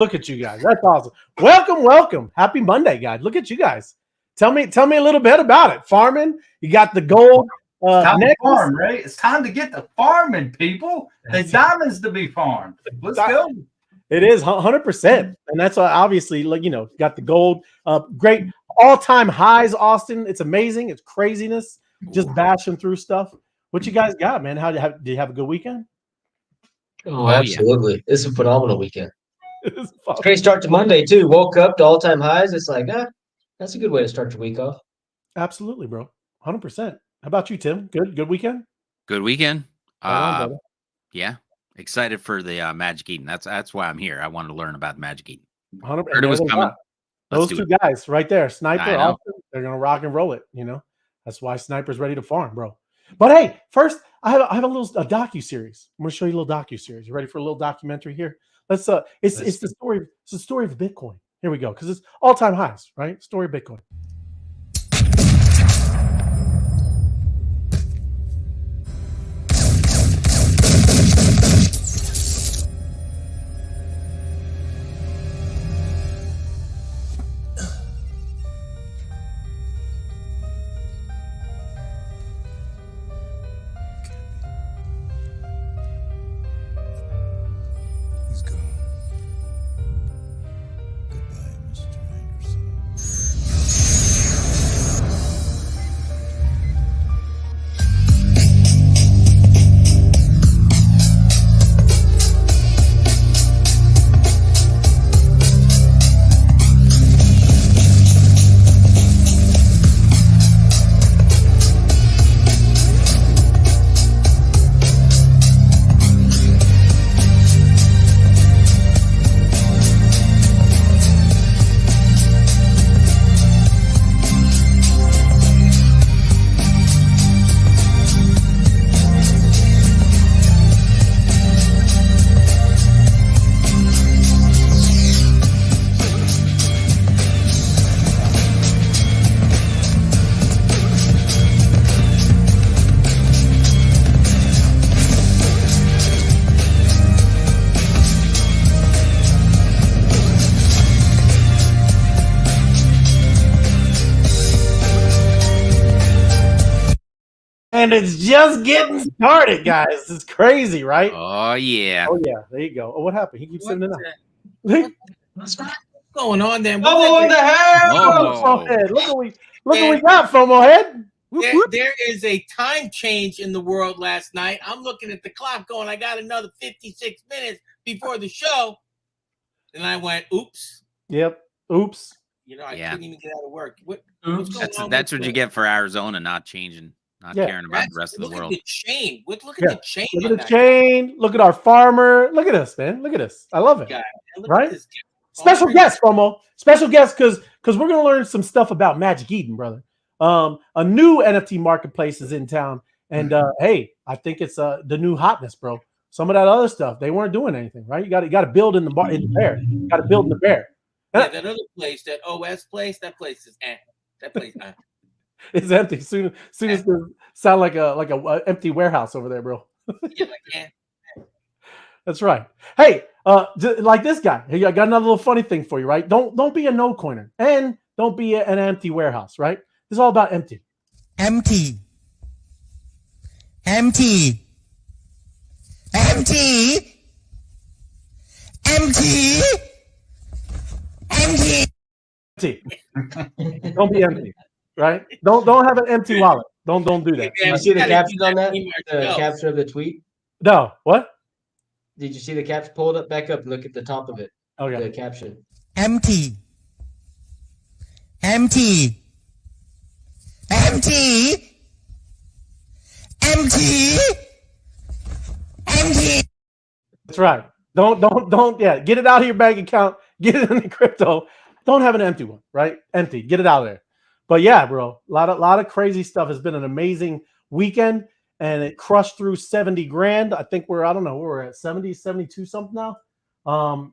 Look at you guys. That's awesome. Welcome, welcome. Happy Monday, guys. Look at you guys. Tell me a little bit about it. Farming. You got the gold time necklace. to farm, right? It's time to get to farming, people. There's diamonds to be farmed. Let's go. It is 100%. And that's obviously, got the gold. Great all-time highs, Austin. It's amazing. It's craziness. Just bashing through stuff. What you guys got, man? Did you have a good weekend? Oh, absolutely. Yeah. It's a phenomenal weekend. It's great start to Monday, too. Woke up to all-time highs. It's like, that's a good way to start your week off. Absolutely, bro. 100%. How about you, Tim? Good weekend? Good weekend. Yeah. Excited for the Magic Eden. That's why I'm here. I wanted to learn about Magic Eden. Heard it was coming. Those two guys right there, Sniper, Austin, they're going to rock and roll it, That's why Sniper's ready to farm, bro. But hey, first, I have a docu-series. I'm going to show you a little docu-series. You ready for a little documentary here? It's the story of Bitcoin. Here we go, because it's all-time highs, right? Story of Bitcoin. And it's just getting started, guys. It's crazy, right? Oh, yeah. Oh, yeah. There you go. Oh, what happened? He keeps sending it out. What's going on there? Oh, in the hell! Oh. Look what we got, FOMO head. There is a time change in the world last night. I'm looking at the clock going, I got another 56 minutes before the show. And I went, oops. Yep. Oops. I couldn't even get out of work. That's what you get for Arizona not changing. Not caring about the rest of the world. Look at the chain. Look at the chain. Look at the chain. Look at our farmer. Look at us, man. Look at us. I love it. Right? Special guest, FOMO. Special guest because we're going to learn some stuff about Magic Eden, brother. A new NFT marketplace is in town. And, hey, I think it's the new hotness, bro. Some of that other stuff, they weren't doing anything, right? You got to build in the bear. You got to build in the bear. Yeah, that other place, that OS place, that place is that place. It's empty. Soon as it sound like a empty warehouse over there, bro. That's right. Hey, like this guy. Hey, I got another little funny thing for you, right? Don't be a no coiner and don't be an empty warehouse, right? It's all about empty. Empty. Empty. Empty. Empty. Empty. Empty. Don't be empty. Right? Don't have an empty wallet. Don't do that. Did you see the caption on that? The caption of the tweet? No. What? Did you see the caption? Pull it up back up and look at the top of it. Okay. The caption. Empty. Empty. Empty. Empty. Empty. That's right. Don't get it out of your bank account. Get it in the crypto. Don't have an empty one, right? Empty. Get it out of there. But yeah, bro, a lot of crazy stuff. Has been an amazing weekend, and it crushed through 70 grand. I think we're at 70, 72 something now.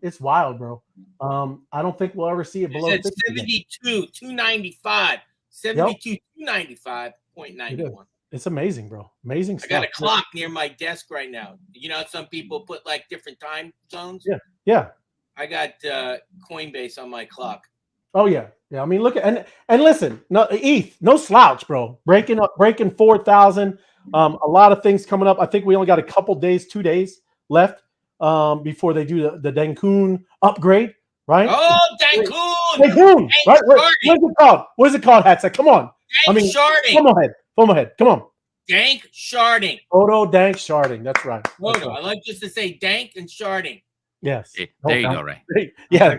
It's wild, bro. I don't think we'll ever see it below 50 72, 295, 72, 295.91. It's amazing, bro. Amazing stuff. I got a clock near my desk right now. Some people put like different time zones. Yeah. I got Coinbase on my clock. Oh yeah. Yeah. I mean, look at and listen, no ETH, no slouch, bro. Breaking 4,000. A lot of things coming up. I think we only got a couple days, 2 days left before they do the Dankun upgrade, right? Oh, Dankun! Dankun, right? What is it called? What is it called, Hatsa? Come on. Dank sharding. Come ahead. Come on. Dank sharding. Photo dank sharding. That's right. Photo. I like just to say dank and sharding. Yes. Hey, there you go, Ray. Yeah.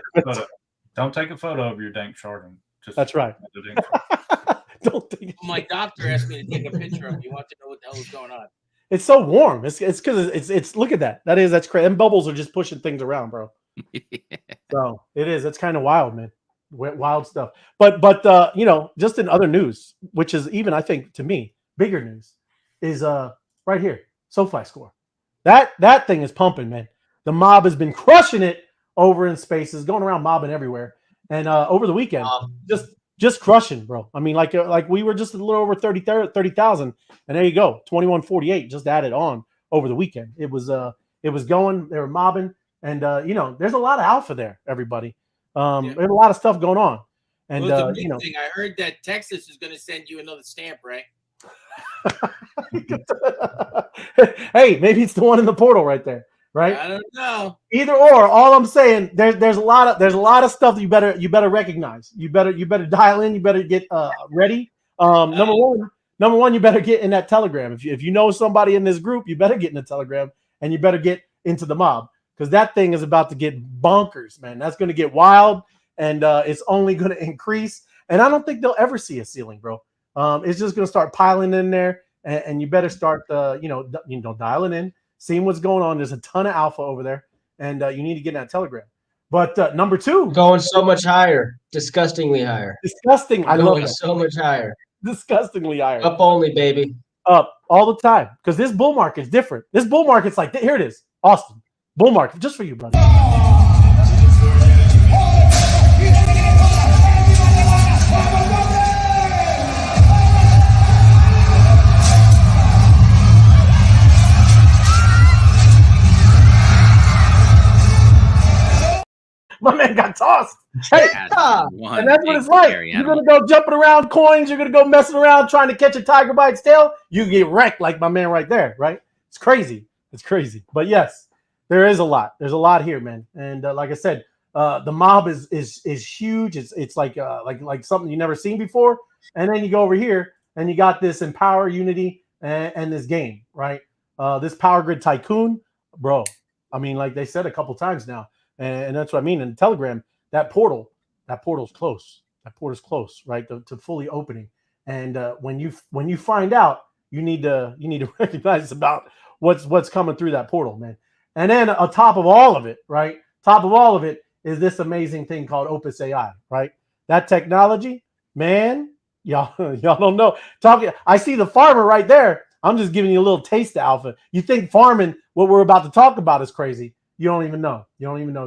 Don't take a photo of your dank sharding. That's right. Don't take My doctor asked me to take a picture of it. He wants to know what the hell is going on. It's so warm. It's because it's look at that. That's crazy. And bubbles are just pushing things around, bro. So it is. It's kind of wild, man. Wild stuff. But you know, just in other news, which is even I think to me bigger news, is right here, SoFi score. That thing is pumping, man. The mob has been crushing it over in spaces, going around mobbing everywhere. And over the weekend, just crushing, bro. I mean, like we were just a little over 30,000, and there you go, 2148 just added on over the weekend. It was going. They were mobbing, and you know, there's a lot of alpha there, everybody. There's a lot of stuff going on, and you know, thing. I heard that Texas is going to send you another stamp, right? Hey, maybe it's the one in the portal right there, right? I don't know. Either or. All I'm saying, there's a lot of stuff that you better recognize. You better dial in. You better get ready. Number one, you better get in that Telegram. If you know somebody in this group, you better get in the Telegram, and you better get into the mob, because that thing is about to get bonkers, man. That's going to get wild, and it's only going to increase. And I don't think they'll ever see a ceiling, bro. It's just going to start piling in there, and you better start, dialing in, seeing what's going on. There's a ton of alpha over there, and you need to get in that Telegram. But number two, going so much higher, disgustingly higher. Disgusting. I love it. So much higher. Disgustingly higher. Up only, baby. Up all the time, because this bull market is different. This bull market's like, here it is, Austin. Bull market, just for you, brother. My man got tossed. Hey, and that's what it's like. You're going to go jumping around coins. You're going to go messing around trying to catch a tiger by its tail. You get wrecked like my man right there, right? It's crazy. It's crazy. But yes, there is a lot. There's a lot here, man. And like I said, the mob is huge. It's like something you've never seen before. And then you go over here and you got this Empower, Unity, and this game, right? This Power Grid Tycoon, bro. I mean, like they said a couple times now. And that's what I mean. In Telegram, that portal's close. That portal's close, right? To fully opening. And when you find out, you need to recognize about what's coming through that portal, man. And then on top of all of it, right? Top of all of it is this amazing thing called Opus AI, right? That technology, man, y'all don't know. I see the farmer right there. I'm just giving you a little taste of alpha. You think farming, what we're about to talk about, is crazy. You don't even know.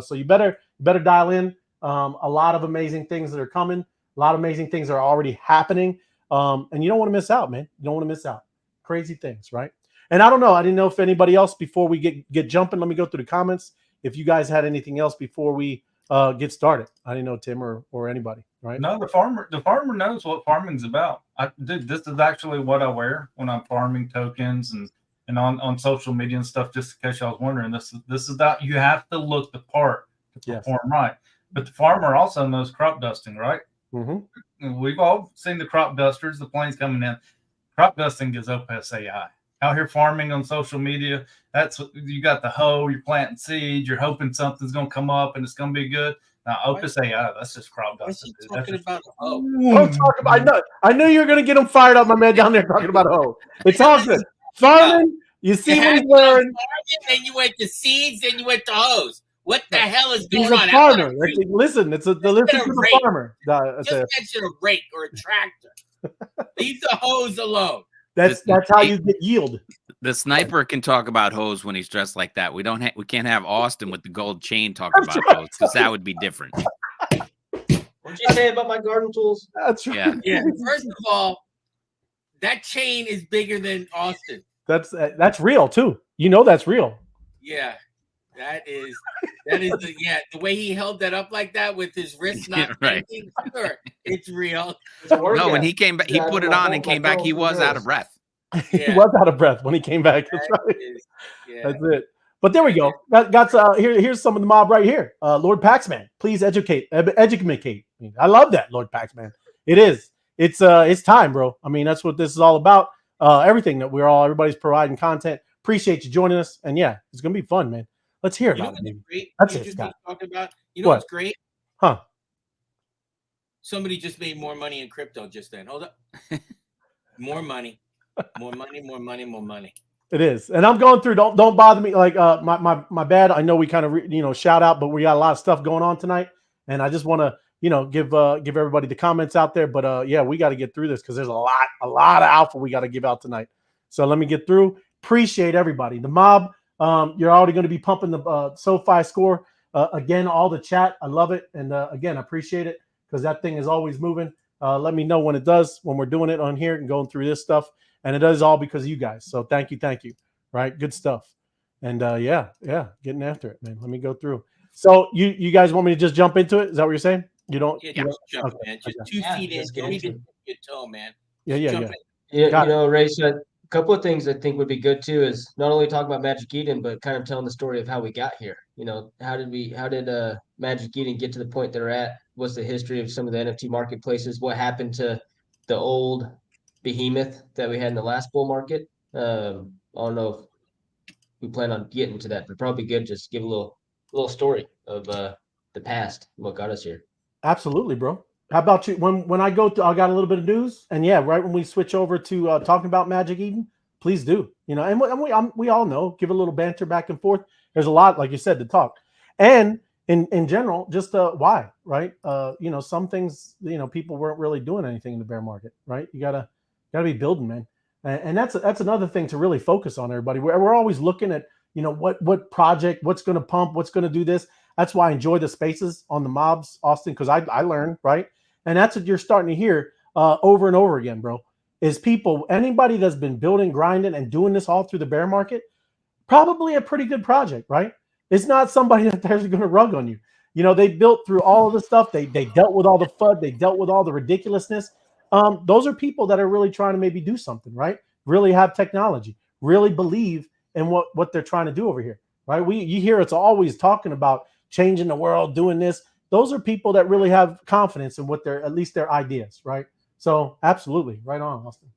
So you better dial in. A lot of amazing things that are coming. A lot of amazing things are already happening. And you don't want to miss out, man. You don't want to miss out. Crazy things, right? And I don't know. I didn't know if anybody else, before we get jumping, let me go through the comments. If you guys had anything else before we get started. I didn't know, Tim or anybody, right? No, the farmer knows what farming's about. This is actually what I wear when I'm farming tokens and on social media and stuff, just in case y'all was wondering. This is that you have to look the part to perform right. But the farmer also knows crop dusting, right? Mm-hmm. We've all seen the crop dusters, the planes coming in. Crop dusting is Opus AI. Out here farming on social media, that's what you got. The hoe, you're planting seeds, you're hoping something's gonna come up and it's gonna be good. Now Opus AI, that's just crop dusting. Talking about a hoe. Don't talk about. I knew you were gonna get him fired up, my man down there talking about a hoe. It's all good. Farming, you see what he's wearing. Then you went to seeds, then you went to hose. What the hell is He's going on? He's a farmer. Listen, it's the farmer. Just mention a rake or a tractor. Leave the hose alone. That's how you get yield. The sniper can talk about hose when he's dressed like that. We can't have Austin with the gold chain talk about hose, because that would be different. What'd you say about my garden tools? That's right. Yeah. First of all, that chain is bigger than Austin. That's real too. You know that's real. Yeah. That is the way he held that up like that with his wrist not Right. bending. Sure, it's real. It's a No, workout. when he came back, he Yeah, put it my on phone- and my came back. phone He was out of goes. breath. He Yeah. was out of breath when he came back. That's That right. is- yeah. That's it. But there we go. Here's some of the mob right here. Lord Paxman, please educate. I love that, Lord Paxman. It is. It's time, bro. I mean, that's what this is all about. Everything that everybody's providing content. Appreciate you joining us. And yeah, it's gonna be fun, man. Let's hear You know about it. what's Baby. great? That's You it, just Scott. been talking about. You know What? what's great? Huh? Somebody just made more money in crypto just then. Hold up. More money. More money, more money, more money. It is, and I'm going through. Don't bother me. Like my bad. I know we kind of shout out, but we got a lot of stuff going on tonight, and I just want to give everybody the comments out there. But yeah, we got to get through this because there's a lot of alpha we got to give out tonight. So let me get through. Appreciate everybody. The mob. You're already going to be pumping the SoFi score again. All the chat. I love it, and again, I appreciate it because that thing is always moving. Let me know when it does, when we're doing it on here and going through this stuff. And it is all because of you guys. So thank you. Right. Good stuff. And yeah, getting after it, man. Let me go through. So you guys want me to just jump into it? Is that what you're saying? You don't? Yeah, You don't? jump, Okay, man. Just okay. 2 feet in. let's get Don't into even your toe, man. Yeah. Jump Yeah, Got it. Ray, so a couple of things I think would be good too is not only talk about Magic Eden, but kind of telling the story of how we got here. How did Magic Eden get to the point they're at? What's the history of some of the NFT marketplaces? What happened to the old behemoth that we had in the last bull market? I don't know if we plan on getting to that, but probably good just give a little story of the past and what got us here. Absolutely, bro. How about you? When I go through, I got a little bit of news, and yeah, right when we switch over to talking about Magic Eden, please do. And we all know, give a little banter back and forth. There's a lot, like you said, to talk, and in general, just why, right? Some things, people weren't really doing anything in the bear market, right? You gotta be building, man, and that's another thing to really focus on, everybody. We're always looking at what project, what's going to pump, what's going to do this. That's why I enjoy the spaces on the mobs, Austin, because I learn, right? And that's what you're starting to hear over and over again, bro, is anybody that's been building, grinding, and doing this all through the bear market, probably a pretty good project, right? It's not somebody that there's going to rug on you. They built through all of the stuff. They dealt with all the FUD. They dealt with all the ridiculousness. Those are people that are really trying to maybe do something, right? Really have technology, really believe in what they're trying to do over here, right? You hear it's always talking about changing the world, doing this. Those are people that really have confidence in at least their ideas, right? So absolutely, right on, Austin.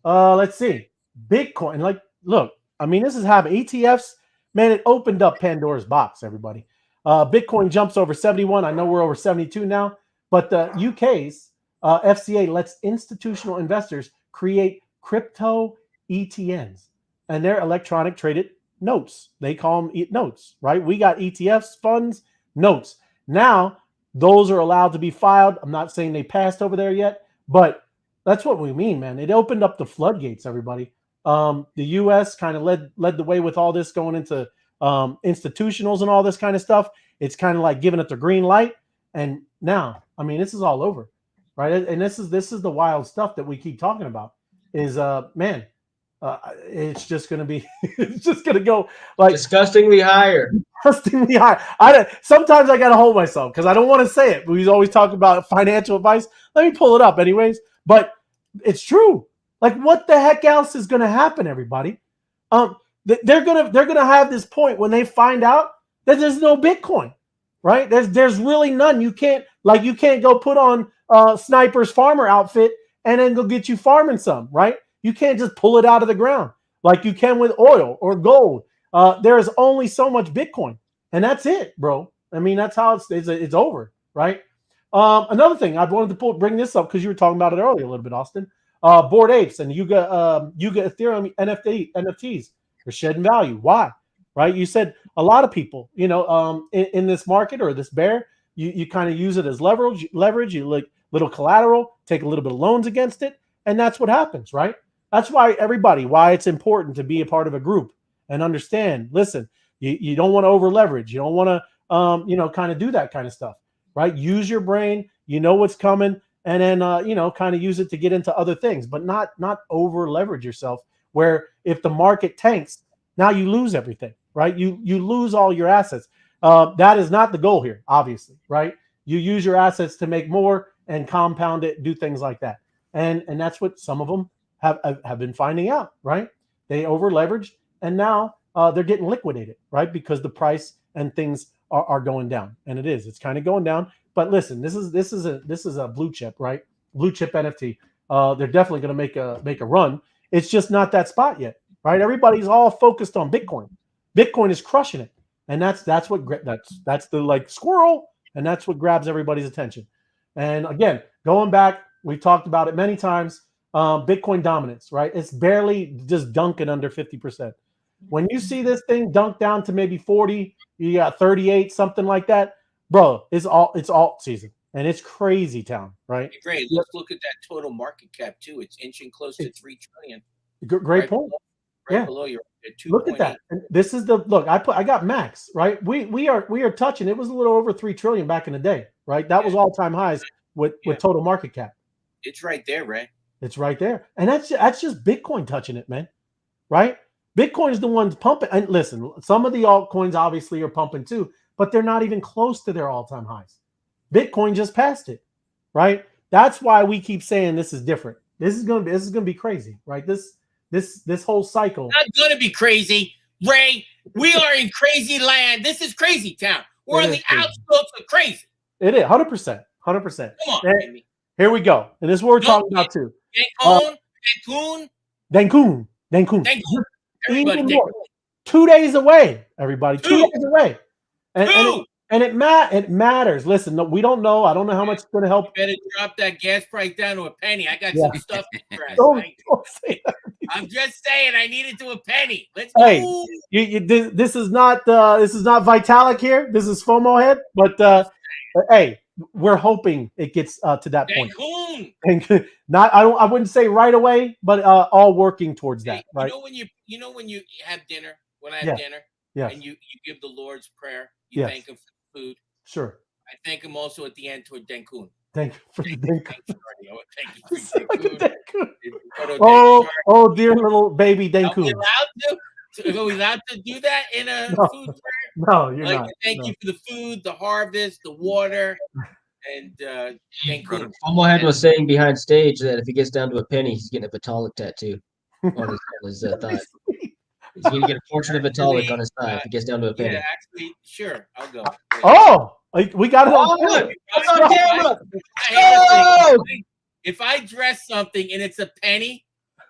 Let's see, Bitcoin. Like, look, I mean, this is happening. ETFs, man, it opened up Pandora's box. Everybody, Bitcoin jumps over 71. I know we're over 72 now, but the UK's FCA lets institutional investors create crypto ETNs, and they're electronic traded notes. They call them notes, right? We got ETFs, funds, notes. Now, those are allowed to be filed. I'm not saying they passed over there yet, but that's what we mean, man. It opened up the floodgates, everybody. The U.S. kind of led the way with all this going into institutionals and all this kind of stuff. It's kind of like giving it the green light. And now, I mean, this is all over, right? And this is the wild stuff that we keep talking about is, man, it's just going to be, it's just going to go like Disgustingly higher. disgustingly high. Sometimes I got to hold myself because I don't want to say it. We always talk about financial advice. Let me pull it up anyways, but it's true. Like, what the heck else is going to happen, everybody? They're gonna have this point when they find out that there's no Bitcoin, right? There's really none. You can't go put on Sniper's farmer outfit and then go get you farming some, right? You can't just pull it out of the ground like you can with oil or gold. There is only so much Bitcoin, and that's it, bro. I mean, that's how it's over, right? Another thing I wanted to bring this up because you were talking about it earlier a little bit, Austin. Bored Apes and Yuga Ethereum NFTs are shedding value. Why? Right? You said a lot of people, in this market or this bear, you kind of use it as leverage. You like little collateral, take a little bit of loans against it, and that's what happens, right? That's why it's important to be a part of a group and understand. Listen, you don't want to over leverage. You don't want to, kind of do that kind of stuff, right? Use your brain. You know what's coming. And then, kind of use it to get into other things, but not over leverage yourself where if the market tanks, now you lose everything, right? You lose all your assets. That is not the goal here, obviously, right? You use your assets to make more and compound it, do things like that. And that's what some of them have been finding out, right? They over leveraged, and now they're getting liquidated, right? Because the price and things are going down, and it's kind of going down. But listen, this is a blue chip, right? Blue chip NFT. They're definitely going to make a run. It's just not that spot yet, right? Everybody's all focused on Bitcoin. Bitcoin is crushing it, and that's the like squirrel, and that's what grabs everybody's attention. And again, going back, we've talked about it many times. Bitcoin dominance, right? It's barely just dunking under 50%. When you see this thing dunk down to maybe 40, you got 38, something like that, bro. It's alt season, and it's crazy town, right? Hey, Gray, let's look at that total market cap too. It's inching close to 3 trillion. Great point. Below you're at 2. Look at that. And this is the look. I got max, right? We are touching. It was a little over 3 trillion back in the day, right? That was all time highs with total market cap. It's right there, Ray. It's right there, and that's just Bitcoin touching it, man. Right? Bitcoin is the ones pumping. And listen, some of the altcoins obviously are pumping too, but they're not even close to their all-time highs. Bitcoin just passed it, right? That's why we keep saying this is different. This is gonna be crazy, right? This whole cycle. Not gonna be crazy, Ray. We are in crazy land. This is crazy town. We're on the outskirts of crazy. It is 100%. 100%. Come on, baby. Here we go, and this is what we're talking about too. Cancun. Even more. 2 days away, everybody. 2 days away. And it matters. Listen, no, we don't know. I don't know how much it's going to help. You better drop that gas price down to a penny. I got some stuff to press. Don't say that. I'm just saying, I need it to a penny. Let's Hey, go. this is not Vitalik here. This is FOMO head. But hey, we're hoping it gets to that point. Cancun. I wouldn't say right away, but all working towards that. Right. You know when you have dinner. When I have dinner. Yeah. And you give the Lord's Prayer. You thank him for the food. Sure. I thank him also at the end toward Cancun. Thank you for the Cancun. Thank you for oh, dear little baby Cancun. Are we allowed to do that in a food prayer? No, you're not. Thank you for the food, the harvest, the water, and Cancun. FOMO head was saying behind stage that if he gets down to a penny, he's getting a Vitalik tattoo on his thigh. He's going to get a portrait of Vitalik on his thigh if he gets down to a penny. Yeah, actually, sure, I'll go. Oh, we got it on camera. If I dress something and it's a penny,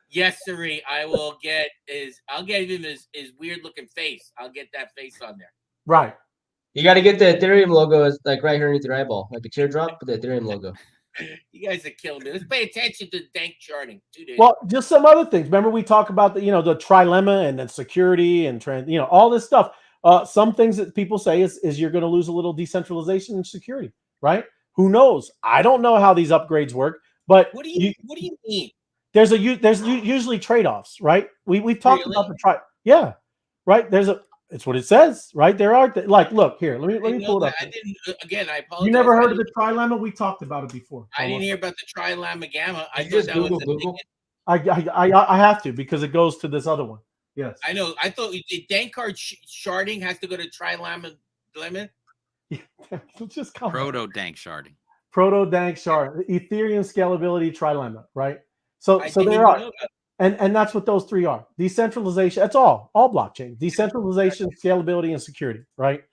yes, sirree, I'll get him his weird looking face. I'll get that face on there. Right. You got to get the Ethereum logo as like right here underneath your eyeball, like a teardrop with the Ethereum logo. You guys are killing me. Let's pay attention to dank charting. 2 days. Well, just some other things. Remember, we talk about the trilemma and then security and all this stuff. Some things that people say is you're going to lose a little decentralization and security, right? Who knows? I don't know how these upgrades work, but what do you mean? There's usually trade-offs, right? We've talked about the right. It's what it says, right? There are look here. Let me pull it up. I apologize. You never heard of the trilemma? We talked about it before. I didn't hear about the trilemma gamma. I just Google. I have to because it goes to this other one. Yes. I know. I thought the dank card sharding has to go to trilemma lemon. Just come proto dank sharding. Proto dank shard. Ethereum scalability trilemma, right? So there are. And that's what those three are. Decentralization. That's all blockchain. Decentralization, scalability, and security, right?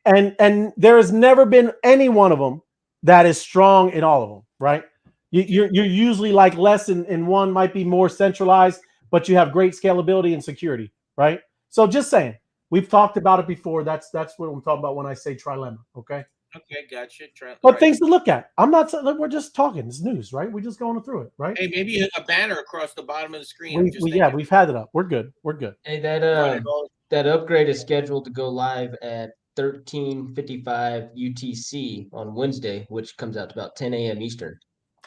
And there has never been any one of them that is strong in all of them, right? You're usually like less in one, might be more centralized, but you have great scalability and security, right? So just saying, we've talked about it before. That's what I'm talking about when I say trilemma, okay? Okay, gotcha. But things to look at. I'm not saying we're just talking. It's news, right? We're just going through it, right? Hey, maybe a banner across the bottom of the screen. We've had it up. We're good. Hey, that upgrade is scheduled to go live at 13:55 UTC on Wednesday, which comes out to about 10 a.m. Eastern.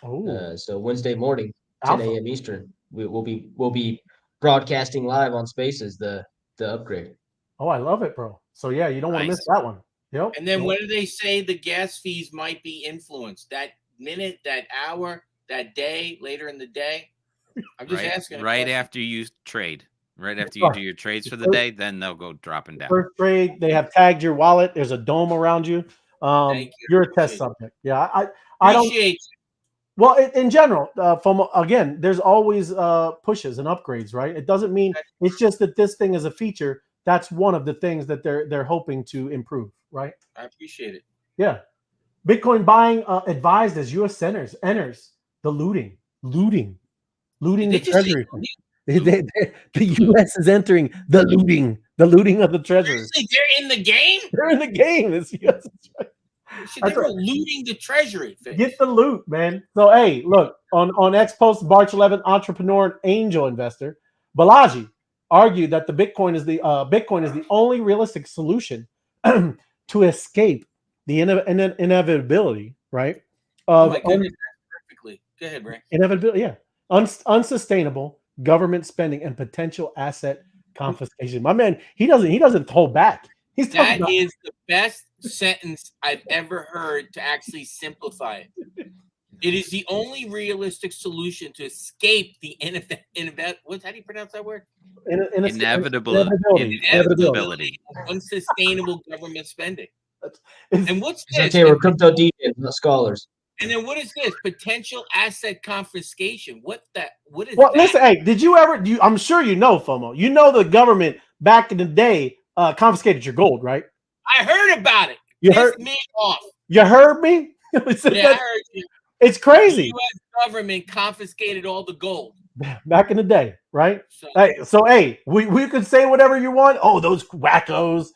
Oh, so Wednesday morning, 10 a.m. Eastern, we'll be broadcasting live on Spaces the upgrade. Oh, I love it, bro. So yeah, you don't want to miss that one. Yep. And then when do they say the gas fees might be influenced? That minute, that hour, that day, later in the day? I'm just asking. Right after you trade. Right after you do your trades for the day, then they'll go dropping down. First trade, they have tagged your wallet. There's a dome around you. Thank you. You're a test subject. Yeah, I don't. Appreciate you. Well, in general, from again, there's always pushes and upgrades, right? It doesn't mean it's just that this thing is a feature. That's one of the things that they're hoping to improve, right? I appreciate it. Yeah, Bitcoin buying advised as U.S. enters the looting the treasury. The U.S. is entering the looting of the treasury. Seriously, they're in the game. They're in the game. It's U.S. They were looting the treasury. Get the loot, man. So, hey, look, on X post, March 11th, entrepreneur and angel investor Balaji argued that the Bitcoin is the only realistic solution to escape the inevitability, right? Oh my goodness, perfectly. Go ahead, Ray. Inevitability, yeah. Unsustainable government spending and potential asset confiscation. My man, he doesn't hold back. That is the best sentence I've ever heard to actually simplify it. It is the only realistic solution to escape the how do you pronounce that word? Inevitability. Unsustainable government spending. And what's this? Okay, we're crypto DJs, not scholars. And then what is this? Potential asset confiscation. What is that? Listen, hey, did you ever I'm sure you know, FOMO. You know the government back in the day confiscated your gold, right? I heard about it. You heard me off. You heard me? Yeah, I heard you. It's crazy. The U.S. government confiscated all the gold back in the day, right? So we could say whatever you want. Oh, those wackos.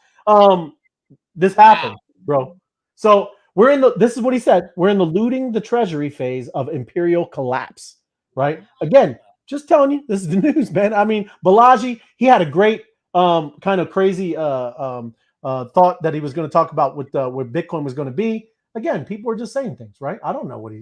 This happened, bro. So this is what he said. We're in the looting the treasury phase of imperial collapse, right? Again, just telling you, this is the news, man. I mean, Balaji, he had a great kind of crazy thought that he was going to talk about with where Bitcoin was going to be. Again, people are just saying things, right? I don't know what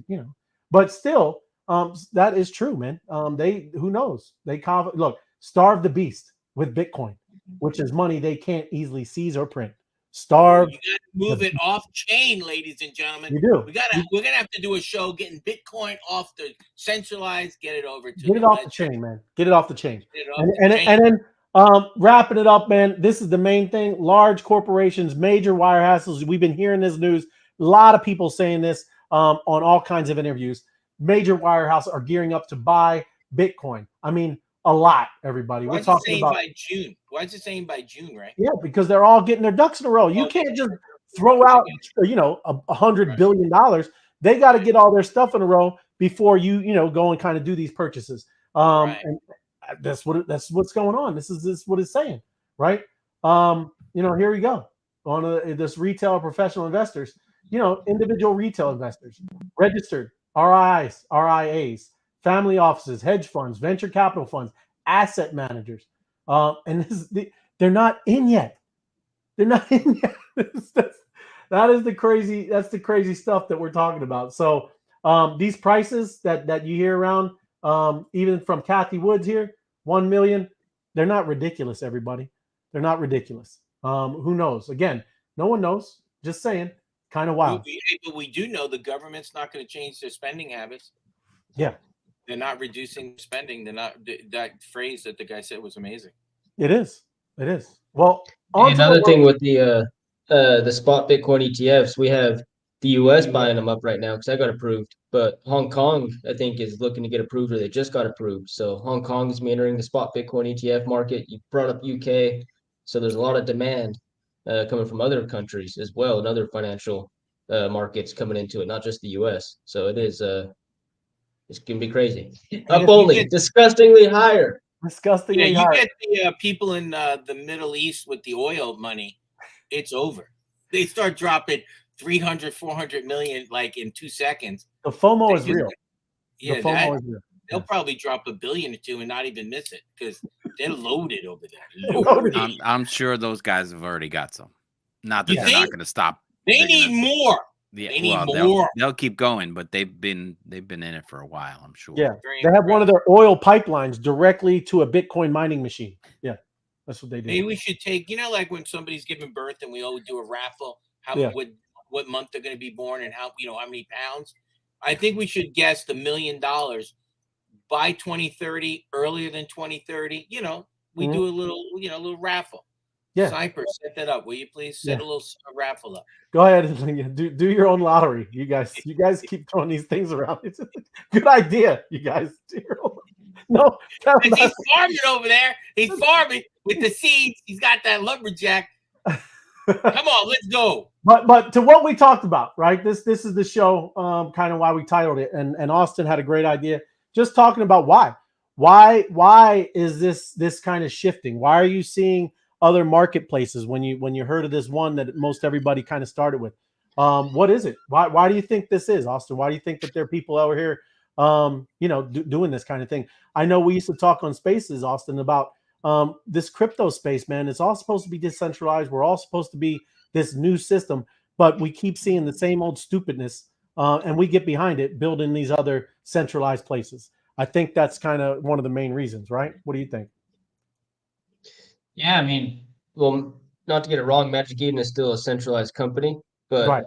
but still, that is true, man. Who knows? Look, starve the beast with Bitcoin, which is money they can't easily seize or print. Starve. You got to move it off chain, ladies and gentlemen. You do. We're gonna have to do a show getting Bitcoin off the centralized, get it over to get it off the chain, man. Get it off the chain. And then wrapping it up, man. This is the main thing. Large corporations, major wire hassles. We've been hearing this news. A lot of people saying this on all kinds of interviews. Major wire houses are gearing up to buy Bitcoin. I mean, a lot, everybody. We're talking about by June. Why is it saying by June, right? Yeah, because they're all getting their ducks in a row. You can't just throw out, $100 billion. They got to get all their stuff in a row before you go and kind of do these purchases. And that's what's going on. This is what it's saying, right? Here we go on this retail professional investors. Individual retail investors, registered RIAs, family offices, hedge funds, venture capital funds, asset managers, and they're not in yet. They're not in yet. That is the crazy. That's the crazy stuff that we're talking about. So these prices that you hear around, even from Kathy Woods here, 1 million, they're not ridiculous. Everybody, they're not ridiculous. Who knows? Again, no one knows. Just saying. Kind of wild. But we do know the government's not going to change their spending habits. Yeah. They're not reducing spending. They're not. That phrase that the guy said was amazing. It is. Well, another thing with the spot Bitcoin ETFs, we have the US buying them up right now because I got approved. But Hong Kong, I think, is looking to get approved, or they just got approved. So Hong Kong is entering the spot Bitcoin ETF market. You brought up UK, so there's a lot of demand coming from other countries as well, and other financial markets coming into it, not just the US. So it is it's gonna be crazy. Up only, disgustingly higher. Disgustingly higher. You get the people in the Middle East with the oil money, it's over. They start dropping 300, 400 million like in 2 seconds. The FOMO is real. Yeah, they'll probably drop $1 billion or $2 billion and not even miss it because they're loaded over there. I'm sure those guys have already got some. Not that they're not going to stop. They need more. Yeah, they need more. They'll keep going, but they've been in it for a while, I'm sure. Yeah, they have one of their oil pipelines directly to a Bitcoin mining machine. Yeah, that's what they do. Maybe we should take, like when somebody's giving birth and we always do a raffle, what month they're going to be born and how many pounds. I think we should guess $1 million by 2030, earlier than 2030. we do a little, a little raffle. Yeah. Cypress, set that up. Will you please set a little raffle up? Go ahead and do your own lottery. You guys keep throwing these things around. It's a good idea, you guys. No, he's farming over there. He's farming with the seeds. He's got that lumberjack. Come on, let's go. But to what we talked about, right? This is the show, kind of why we titled it, and Austin had a great idea. Just talking about why is this kind of shifting? Why are you seeing other marketplaces when you heard of this one that most everybody kind of started with? What is it? Why do you think this is, Austin? Why do you think that there are people over here, doing this kind of thing? I know we used to talk on Spaces, Austin, about this crypto space, man. It's all supposed to be decentralized. We're all supposed to be this new system, but we keep seeing the same old stupidness, and we get behind it, building these other centralized places. I think that's kind of one of the main reasons, right? What do you think? Yeah, I mean, well, not to get it wrong, Magic Eden is still a centralized company, but Right.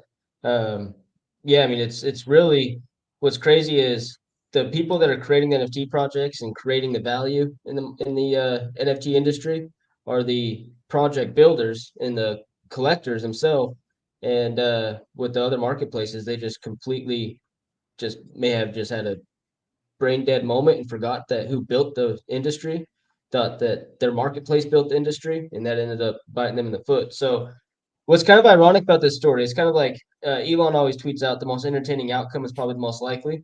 yeah, I mean, it's really what's crazy is the people that are creating the NFT projects and creating the value in the NFT industry are the project builders and the collectors themselves. And with the other marketplaces, they just completely may have just had a brain dead moment and forgot that who built the industry, thought that their marketplace built the industry, and that ended up biting them in the foot. So what's kind of ironic about this story, it's kind of like Elon always tweets out the most entertaining outcome is probably the most likely.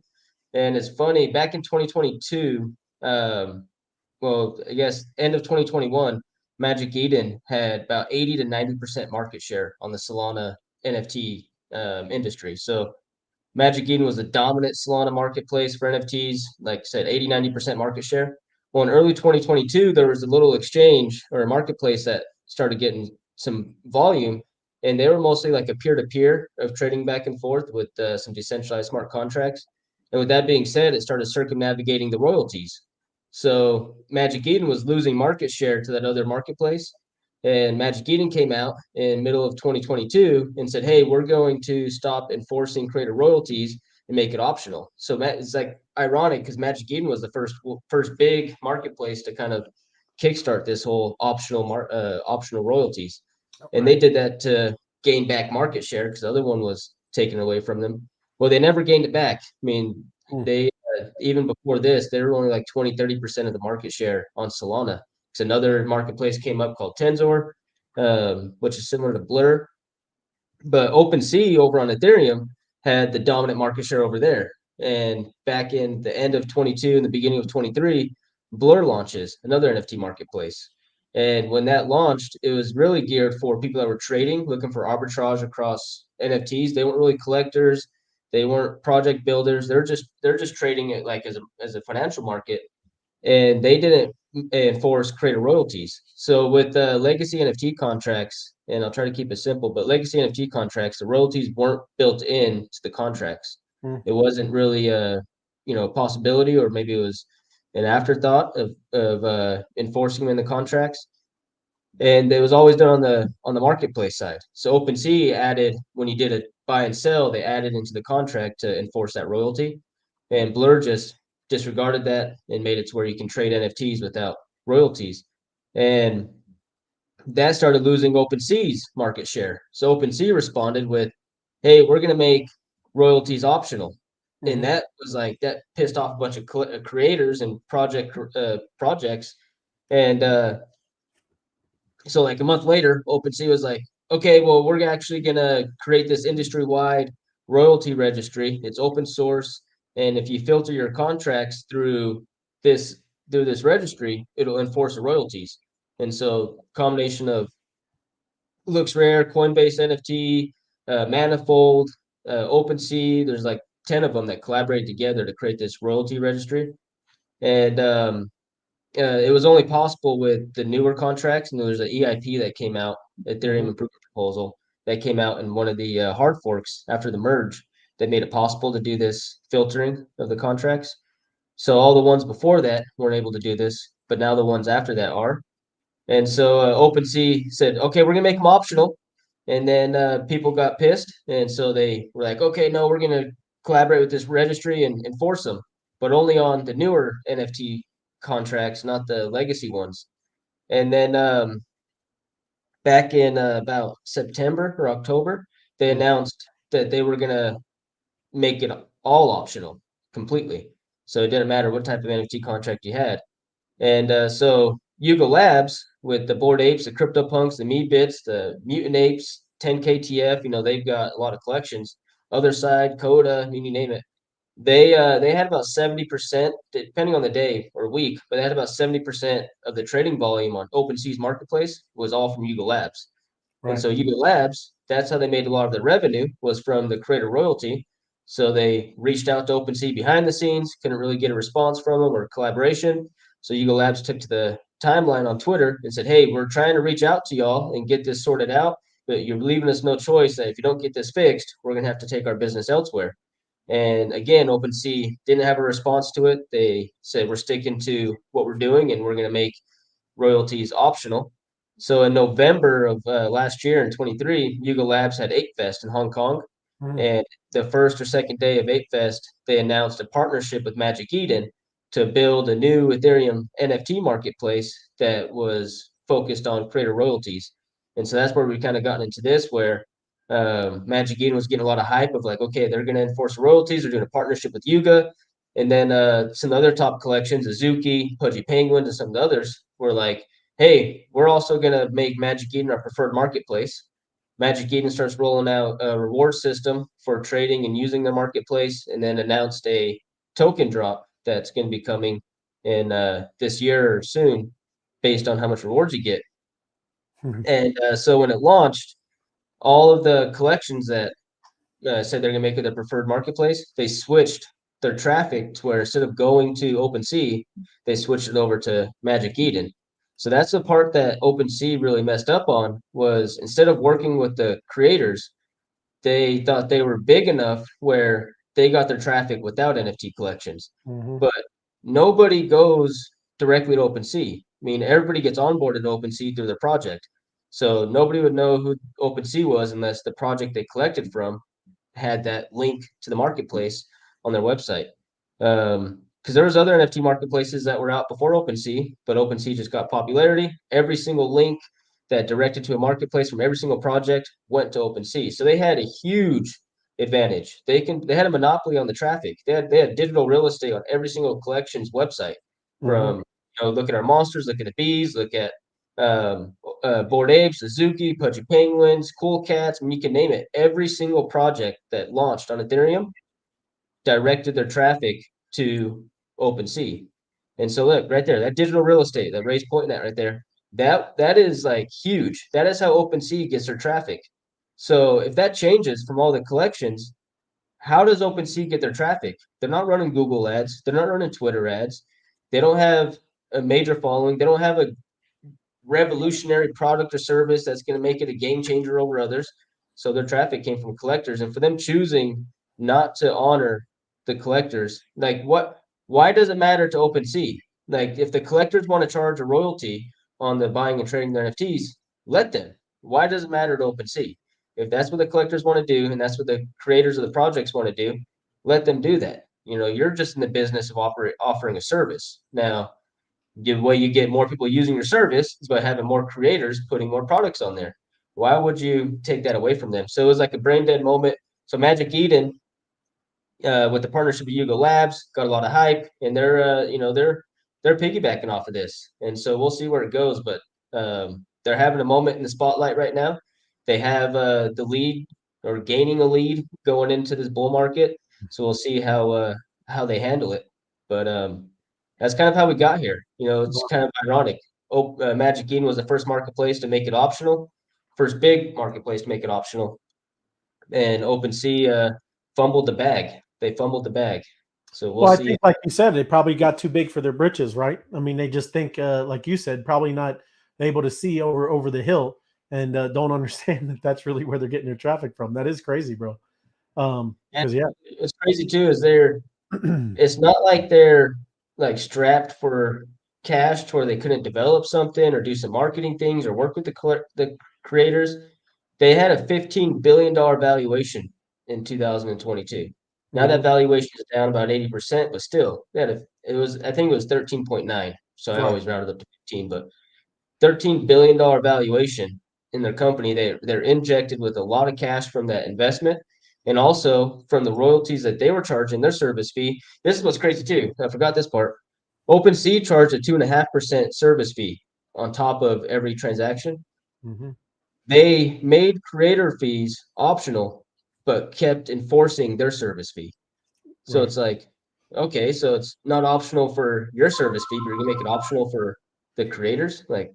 And it's funny, back in 2022, well, I guess end of 2021, Magic Eden had about 80 to 90% market share on the Solana NFT industry. So Magic Eden was the dominant Solana marketplace for NFTs, like I said, 80, 90% market share. Well, in early 2022, there was a little exchange or a marketplace that started getting some volume, and they were mostly like a peer-to-peer of trading back and forth with some decentralized smart contracts. And with that being said, it started circumnavigating the royalties. So Magic Eden was losing market share to that other marketplace. And Magic Eden came out in middle of 2022 and said, hey, we're going to stop enforcing creator royalties and make it optional. So it's like ironic because Magic Eden was the first big marketplace to kind of kickstart this whole optional royalties. And they did that to gain back market share because the other one was taken away from them. Well, they never gained it back. I mean, they even before this, they were only like 20, 30% of the market share on Solana. Because another marketplace came up called Tensor, which is similar to Blur. But OpenSea over on Ethereum had the dominant market share over there. And back in the end of 22 and the beginning of 23, Blur launches another NFT marketplace. And when that launched, it was really geared for people that were trading, looking for arbitrage across NFTs. They weren't really collectors. They weren't project builders. They're just trading it like as a financial market. And they didn't enforce creator royalties. So with legacy NFT contracts, and I'll try to keep it simple, but legacy NFT contracts, the royalties weren't built into the contracts. It wasn't really a possibility, or maybe it was an afterthought of enforcing them in the contracts. And it was always done on the marketplace side. So OpenSea added, when you did a buy and sell, they added into the contract to enforce that royalty. And Blur just disregarded that and made it to where you can trade NFTs without royalties. And that started losing OpenSea's market share. So OpenSea responded with, hey, we're going to make royalties optional. And that was like, that pissed off a bunch of creators and projects. And so like a month later, OpenSea was like, okay, well, we're actually going to create this industry-wide royalty registry. It's open source. And if you filter your contracts through this registry, it'll enforce the royalties. And so combination of LooksRare, Coinbase NFT, Manifold, OpenSea, there's like 10 of them that collaborate together to create this royalty registry. And it was only possible with the newer contracts, and there's an EIP that came out, Ethereum Improvement Proposal, that came out in one of the hard forks after the merge that made it possible to do this filtering of the contracts. So all the ones before that weren't able to do this, but now the ones after that are. And so OpenSea said, okay, we're going to make them optional. And then people got pissed. And so they were like, okay, no, we're going to collaborate with this registry and enforce them, but only on the newer NFT contracts, not the legacy ones. And then back in about September or October, they announced that they were gonna make it all optional completely. So it didn't matter what type of NFT contract you had. And so Yuga Labs with the Bored Apes, the CryptoPunks, the Meebits, the Mutant Apes, 10KTF, they've got a lot of collections. Other Side, Coda, I mean, you name it. They had about 70%, depending on the day or week, but they had about 70% of the trading volume on OpenSea's marketplace was all from Yuga Labs. And so Yuga Labs, that's how they made a lot of their revenue, was from the creator royalty. So they reached out to OpenSea behind the scenes, couldn't really get a response from them or collaboration. So Yuga Labs took to the timeline on Twitter and said, hey, we're trying to reach out to y'all and get this sorted out, but you're leaving us no choice that if you don't get this fixed, we're going to have to take our business elsewhere. And again, OpenSea didn't have a response to it. They said, we're sticking to what we're doing and we're going to make royalties optional. So in November of last year in 23, Yuga Labs had Ape Fest in Hong Kong. And the first or second day of Ape Fest, they announced a partnership with Magic Eden to build a new Ethereum NFT marketplace that was focused on creator royalties. And so that's where we kind of gotten into this, where Magic Eden was getting a lot of hype of like, okay, they're going to enforce royalties. They're doing a partnership with Yuga. And then some other top collections, Azuki, Pudgy Penguins, and some of the others were like, hey, we're also going to make Magic Eden our preferred marketplace. Magic Eden starts rolling out a reward system for trading and using their marketplace, and then announced a token drop that's going to be coming in this year or soon based on how much rewards you get. And so when it launched, all of the collections that said they're going to make it their preferred marketplace, they switched their traffic to where instead of going to OpenSea, they switched it over to Magic Eden. So that's the part that OpenSea really messed up on, was instead of working with the creators, they thought they were big enough where they got their traffic without NFT collections. But nobody goes directly to OpenSea. I mean, everybody gets onboarded to OpenSea through their project. So nobody would know who OpenSea was unless the project they collected from had that link to the marketplace on their website. Because there was other NFT marketplaces that were out before OpenSea, but OpenSea just got popularity. Every single link that directed to a marketplace from every single project went to OpenSea. So they had a huge advantage. They had a monopoly on the traffic. They had digital real estate on every single collection's website. From look at our monsters, look at the bees, look at Bored Apes, Suzuki, Pudgy Penguins, Cool Cats, I mean, you can name it. Every single project that launched on Ethereum directed their traffic to OpenSea. And so look right there, that digital real estate that Ray's pointing at right there, that is like huge. That is how OpenSea gets their traffic. So if that changes from all the collections, how does OpenSea get their traffic? They're not running Google ads. They're not running Twitter ads. They don't have a major following. They don't have a revolutionary product or service that's going to make it a game changer over others. So their traffic came from collectors, and for them choosing not to honor the collectors, like why does it matter to OpenSea? Like if the collectors want to charge a royalty on the buying and trading their NFTs, let them. Why does it matter to OpenSea? If that's what the collectors want to do and that's what the creators of the projects want to do, let them do that. You're just in the business of offering a service. Now, the way you get more people using your service is by having more creators putting more products on there. Why would you take that away from them? So it was like a brain dead moment. So Magic Eden, with the partnership with Yuga Labs, got a lot of hype, and they're piggybacking off of this. And so we'll see where it goes. But they're having a moment in the spotlight right now. They have the lead or gaining a lead going into this bull market. So we'll see how they handle it. But that's kind of how we got here. It's kind of ironic. Magic Eden was the first marketplace to make it optional, first big marketplace to make it optional, and OpenSea fumbled the bag. They fumbled the bag. So we'll I see. think, like you said, they probably got too big for their britches, right? I mean, they just think, like you said, probably not able to see over the hill, and don't understand that that's really where they're getting their traffic from. That is crazy, bro. Because it's crazy too. It's not like they're like strapped for cash to where they couldn't develop something or do some marketing things or work with the creators. They had a $15 billion valuation in 2022. Now that valuation is down about 80%, but still, I think it was 13.9. So I always rounded up to 15, but $13 billion valuation in their company. They're injected with a lot of cash from that investment, and also from the royalties that they were charging their service fee. This is what's crazy too. I forgot this part. OpenSea charged a 2.5% service fee on top of every transaction. Mm-hmm. They made creator fees optional, but kept enforcing their service fee. So Right. it's like, okay, so it's not optional for your service fee, but you're gonna make it optional for the creators? Like,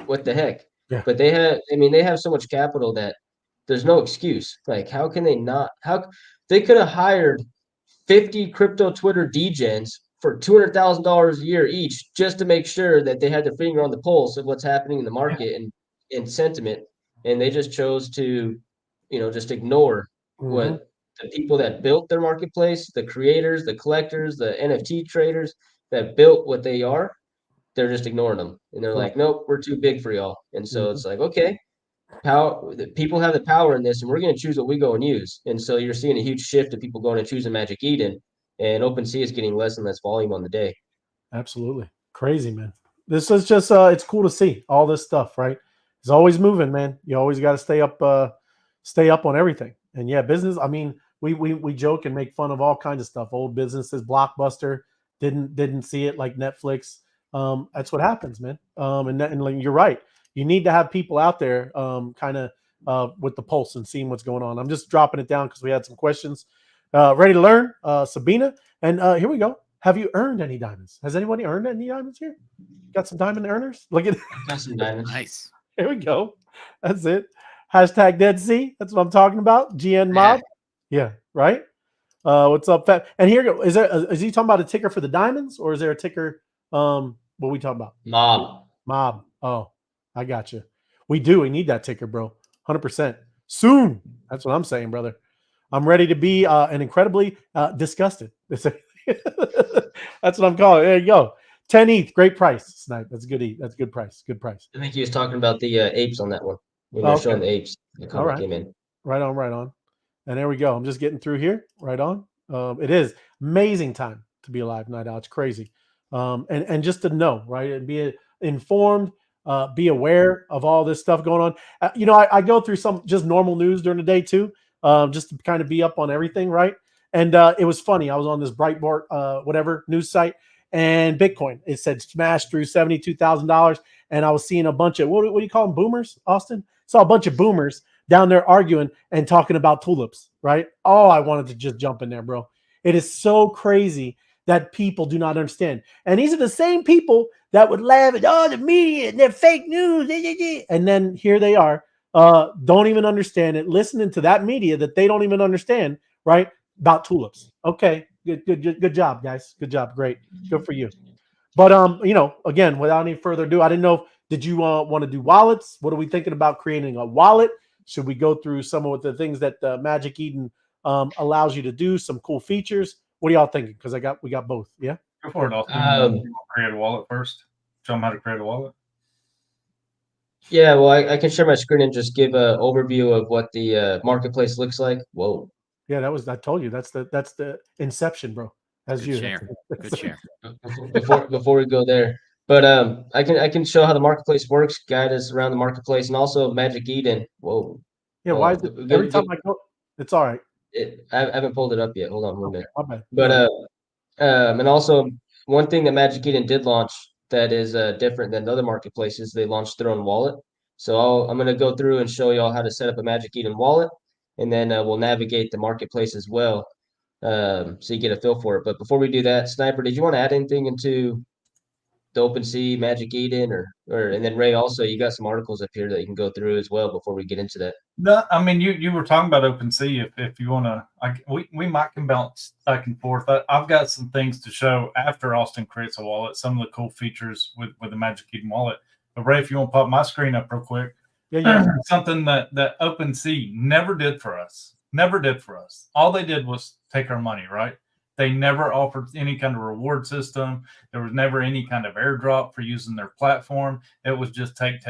what the heck? Yeah. But they have, I mean, they have so much capital that there's no excuse. Like, how can they not? How they could have hired 50 crypto Twitter degens for $200,000 a year each just to make sure that they had their finger on the pulse of what's happening in the market and sentiment. And they just chose to, just ignore what the people that built their marketplace, the creators, the collectors, the NFT traders that built what they are, they're just ignoring them. And they're like, nope, we're too big for y'all. And so it's like, okay, people have the power in this, and we're going to choose what we go and use. And so you're seeing a huge shift of people going and choosing Magic Eden, and OpenSea is getting less and less volume on the day. Absolutely. Crazy, man. This is just it's cool to see all this stuff, right? It's always moving, man. You always got to stay up on everything. And yeah, business, I mean, we joke and make fun of all kinds of stuff. Old businesses, Blockbuster didn't see it like Netflix. That's what happens, man. And like, you're right. You need to have people out there kind of with the pulse and seeing what's going on. I'm just dropping it down because we had some questions. Ready to learn? Sabina. And here we go. Have you earned any diamonds? Has anybody earned any diamonds here? Got some diamond earners? Look at Got some diamonds. Nice. Here we go. That's it. Hashtag Dead Sea. That's what I'm talking about. GN Mob. Yeah, right. What's up, Fat? And here go. Is he talking about a ticker for the diamonds, or is there a ticker? What are we talking about? Mob. Oh, I got you. We need that ticker, bro. 100%. Soon. That's what I'm saying, brother. I'm ready to be an incredibly disgusted. That's what I'm calling it. There you go. 10 ETH. Great price. Snipe. That's good ETH. That's good price. Good price. I think he was talking about the apes on that one. When they're showing the apes, the comment came in. Right on. And there we go. I'm just getting through here. Right on. It is amazing time to be alive, Night Owl. It's crazy. And just to know, right, and be informed, be aware of all this stuff going on. I go through some just normal news during the day too, just to kind of be up on everything, right? And it was funny. I was on this Breitbart, whatever news site, and Bitcoin. It said smashed through $72,000, and I was seeing a bunch of what do you call them, boomers? Austin saw a bunch of boomers down there arguing and talking about tulips, right? Oh, I wanted to just jump in there, bro. It is so crazy that people do not understand. And these are the same people that would laugh at, the media and their fake news. And then here they are, don't even understand it, listening to that media that they don't even understand, right? About tulips. Okay, good job, guys. Good job. Great. Good for you. But, again, without any further ado, I didn't know, did you want to do wallets? What are we thinking about creating a wallet? Should we go through some of the things that Magic Eden allows you to do, some cool features? What are y'all thinking? Because we got both. Yeah. Go for it, Austin. Create a wallet first. Show them how to create a wallet. Yeah, well, I can share my screen and just give an overview of what the marketplace looks like. Whoa. Yeah, I told you that's the inception, bro. Good share. Good share. Before we go there, but I can show how the marketplace works, guide us around the marketplace, and also Magic Eden. Whoa. Yeah, why is it every time I go? It's all right. I haven't pulled it up yet. Hold on one minute. My bad. But and also one thing that Magic Eden did launch that is different than other marketplaces, they launched their own wallet. So I'm going to go through and show you all how to set up a Magic Eden wallet, and then we'll navigate the marketplace as well, so you get a feel for it. But before we do that, Sniper, did you want to add anything into the OpenSea, Magic Eden, or and then Ray, also you got some articles up here that you can go through as well before we get into that. No, I mean you were talking about OpenSea. If you want to, we might can bounce back and forth. I've got some things to show after Austin creates a wallet. Some of the cool features with the Magic Eden wallet. But Ray, if you want to pop my screen up real quick, yeah. Something that OpenSea never did for us. All they did was take our money, right? They never offered any kind of reward system. There was never any kind of airdrop for using their platform. It was just take.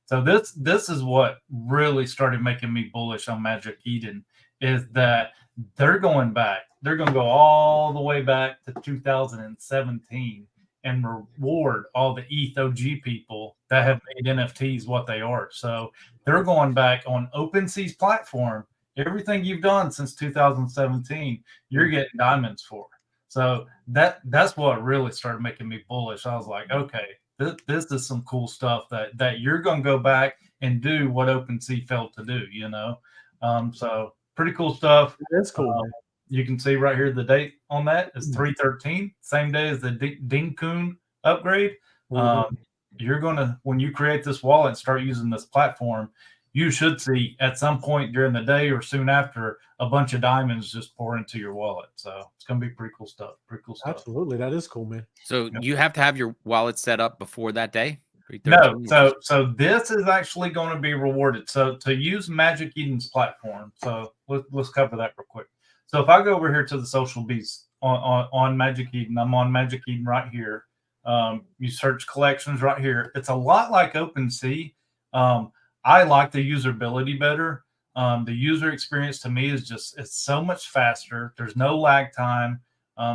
So this is what really started making me bullish on Magic Eden, is that they're going back. They're going to go all the way back to 2017 and reward all the ETH OG people that have made NFTs what they are. So they're going back on OpenSea's platform. Everything you've done since 2017, you're getting diamonds for. So that's what really started making me bullish. I was like, okay, this is some cool stuff that you're going to go back and do what OpenSea failed to do, you know? So pretty cool stuff. That's cool, man. You can see right here the date on that is 3/13, same day as the Dinkun upgrade. You're going to, when you create this wallet and start using this platform, you should see at some point during the day or soon after a bunch of diamonds just pour into your wallet. So it's going to be pretty cool stuff. Pretty cool stuff. Absolutely. That is cool, man. So you have to have your wallet set up before that day? No. So this is actually going to be rewarded. So to use Magic Eden's platform. So let's cover that real quick. So if I go over here to the social beast on Magic Eden, I'm on Magic Eden right here. You search collections right here. It's a lot like OpenSea. I like the usability better. The user experience to me is it's so much faster. There's no lag time.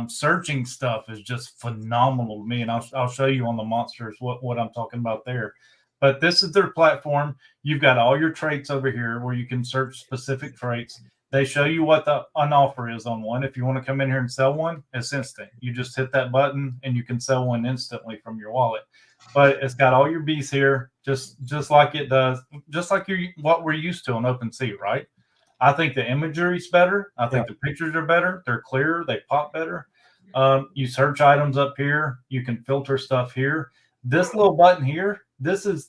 Searching stuff is just phenomenal to me. And I'll show you on the monsters what I'm talking about there. But this is their platform. You've got all your traits over here where you can search specific traits. They show you what an offer is on one. If you want to come in here and sell one, it's instant. You just hit that button and you can sell one instantly from your wallet. But it's got all your bees here, just like it does, just like what we're used to on OpenSea, right? I think the imagery is better. I think the pictures are better. They're clearer. They pop better. You search items up here. You can filter stuff here. This little button here, this is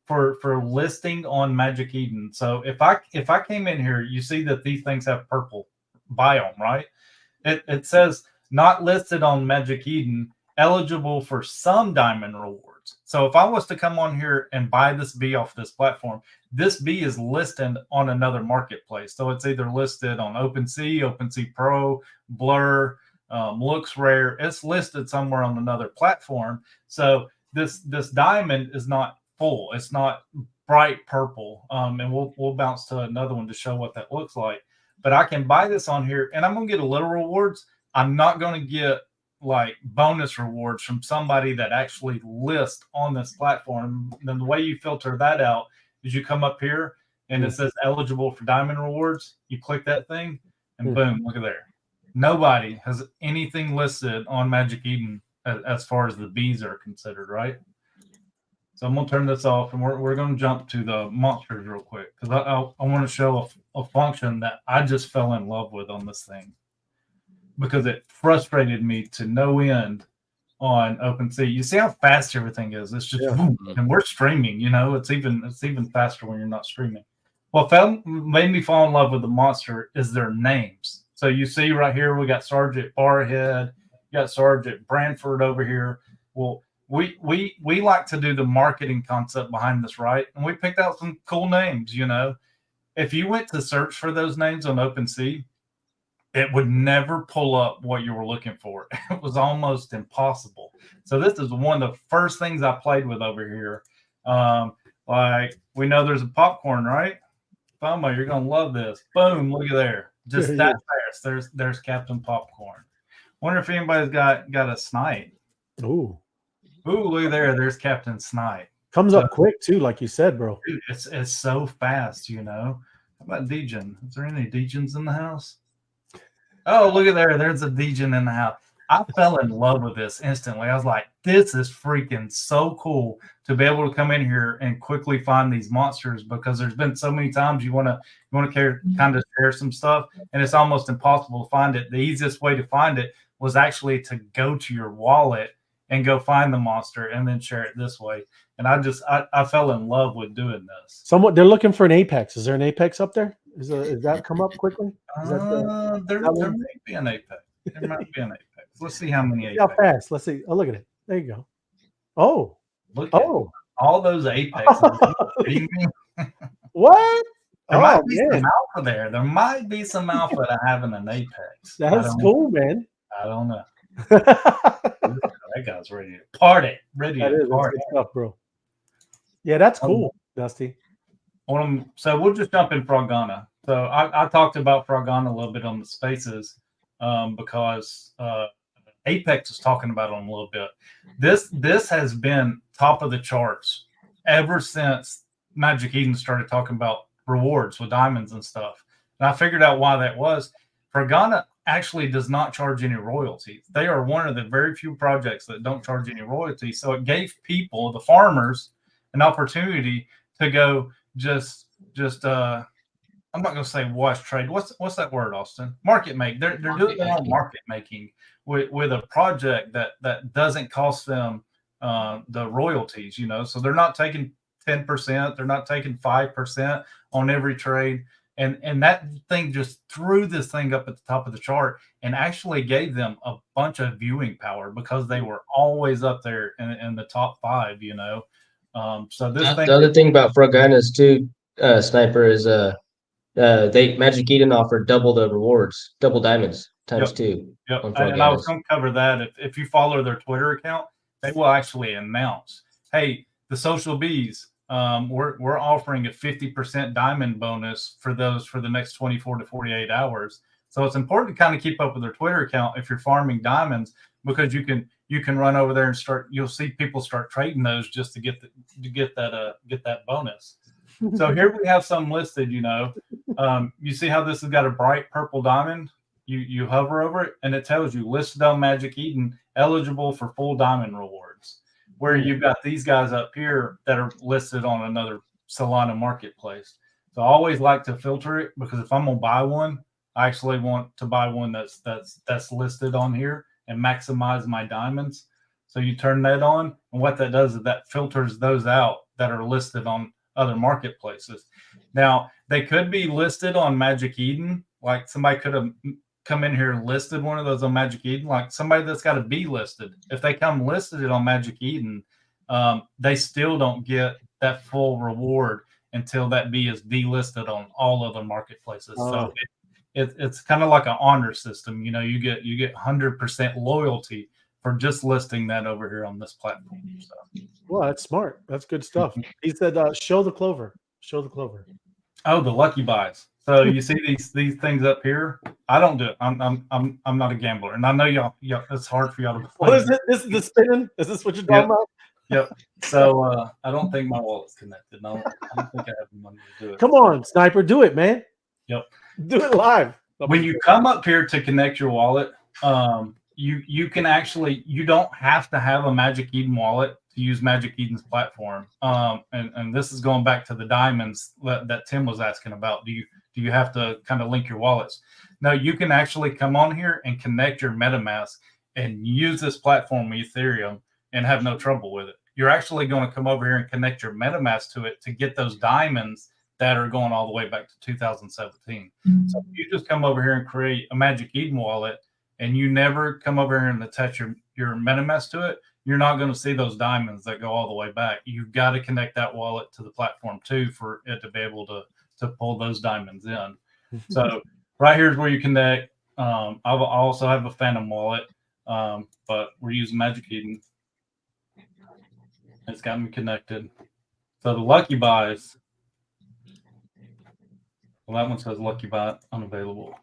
for listing on Magic Eden. So if I came in here, you see that these things have purple biome, right? It says not listed on Magic Eden, eligible for some diamond rewards. So if I was to come on here and buy this bee off this platform, this bee is listed on another marketplace. So it's either listed on OpenSea, OpenSea Pro, Blur, Looks Rare. It's listed somewhere on another platform. So this diamond is not full. It's not bright purple. And we'll bounce to another one to show what that looks like. But I can buy this on here and I'm going to get a little rewards. I'm not going to get like bonus rewards from somebody that actually lists on this platform. Then the way you filter that out is you come up here and it says eligible for diamond rewards. You click that thing and boom, look at there. Nobody has anything listed on Magic Eden as far as the bees are considered, right? So I'm going to turn this off and we're going to jump to the monsters real quick because I want to show a function that I just fell in love with on this thing because it frustrated me to no end on OpenSea. You see how fast everything is. It's just boom, and we're streaming, you know, it's even faster when you're not streaming. What made me fall in love with the monster is their names. So you see right here, we got Sergeant Barhead, you got Sergeant Branford over here. Well, we like to do the marketing concept behind this, right? And we picked out some cool names, you know. If you went to search for those names on OpenSea, it would never pull up what you were looking for. It was almost impossible. So this is one of the first things I played with over here. Like we know there's a popcorn, right? FOMO, you're gonna love this. Boom, look at there. Just that fast. There's Captain Popcorn. Wonder if anybody's got a snipe. Ooh, look at there. There's Captain Snipe. Comes up quick too, like you said, bro. Dude, it's so fast, you know. How about Degen? Is there any Degens in the house? Oh, look at there. There's a Degen in the house. I fell in love with this instantly. I was like, this is freaking so cool to be able to come in here and quickly find these monsters because there's been so many times you want to kind of share some stuff and it's almost impossible to find it. The easiest way to find it was actually to go to your wallet and go find the monster and then share it this way. And I fell in love with doing this. They're looking for an Apex. Is there an Apex up there? Is that come up quickly? There may be an Apex. There might be an Apex. Let's see how many Apex. How fast? Let's see. Oh, look at it. There you go. Oh. Look at all those Apexes. What? There might be some alpha there. There might be some alpha to having an Apex. That's cool, man. I don't know. That guy's ready to party. Ready to party. Good stuff, bro. Yeah, that's cool, Dusty. So we'll just jump in Frogana. So I talked about Frogana a little bit on the spaces because Apex is talking about them a little bit. This has been top of the charts ever since Magic Eden started talking about rewards with diamonds and stuff. And I figured out why that was. Fragana actually does not charge any royalties. They are one of the very few projects that don't charge any royalties. So it gave people, the farmers, an opportunity to go just I'm not going to say wash trade. What's that word, Austin? Market make. They're doing their own market making with a project that doesn't cost them the royalties. So they're not taking 10%. They're not taking 5% on every trade. And that thing just threw this thing up at the top of the chart and actually gave them a bunch of viewing power because they were always up there in the top 5. So this The other thing about Fraganas too, Sniper, is Magic Eden offered double the rewards, double diamonds times 2. Yep. And I was going to cover that. If you follow their Twitter account, they will actually announce, hey, the social bees, we're offering a 50% diamond bonus for the next 24 to 48 hours. So it's important to kind of keep up with their Twitter account if you're farming diamonds, because you can run over there and you'll see people start trading those just to get that bonus. So here we have some listed. You see how this has got a bright purple diamond. You hover over it and it tells you listed on Magic Eden, eligible for full diamond rewards. Where you've got these guys up here that are listed on another Solana marketplace. So I always like to filter it, because if I'm gonna buy one, I actually want to buy one that's listed on here and maximize my diamonds. So you turn that on, and what that does is that filters those out that are listed on other marketplaces. Now they could be listed on Magic Eden, like somebody could have come in here and listed one of those on Magic Eden, like somebody that's got to be listed. If they come listed it on Magic Eden, they still don't get that full reward until that bee is delisted on all other marketplaces. So it's kind of like an honor system. You get 100% loyalty for just listing that over here on this platform. So. Well, that's smart. That's good stuff. He said, "Show the clover. Show the clover." Oh, the lucky buys. So you see these things up here. I don't do it. I'm not a gambler, and I know y'all. It's hard for y'all to. What is it? This is the spinning. Is this what you're talking about? Yep. So I don't think my wallet's connected. I don't think I have the money to do it. Come on, Sniper, do it, man. Yep. Do it live. When you come up here to connect your wallet, you can actually, you don't have to have a Magic Eden wallet to use Magic Eden's platform. And this is going back to the diamonds that Tim was asking about. Do you have to kind of link your wallets? No, you can actually come on here and connect your MetaMask and use this platform with Ethereum and have no trouble with it. You're actually going to come over here and connect your MetaMask to it to get those diamonds that are going all the way back to 2017. So if you just come over here and create a Magic Eden wallet and you never come over here and attach your MetaMask to it, you're not going to see those diamonds that go all the way back. You've got to connect that wallet to the platform too for it to be able to pull those diamonds in. So right here is where you connect. I also have a Phantom wallet, but we're using Magic Eden. It's got me connected. So the lucky buys, well, that one says lucky buy unavailable.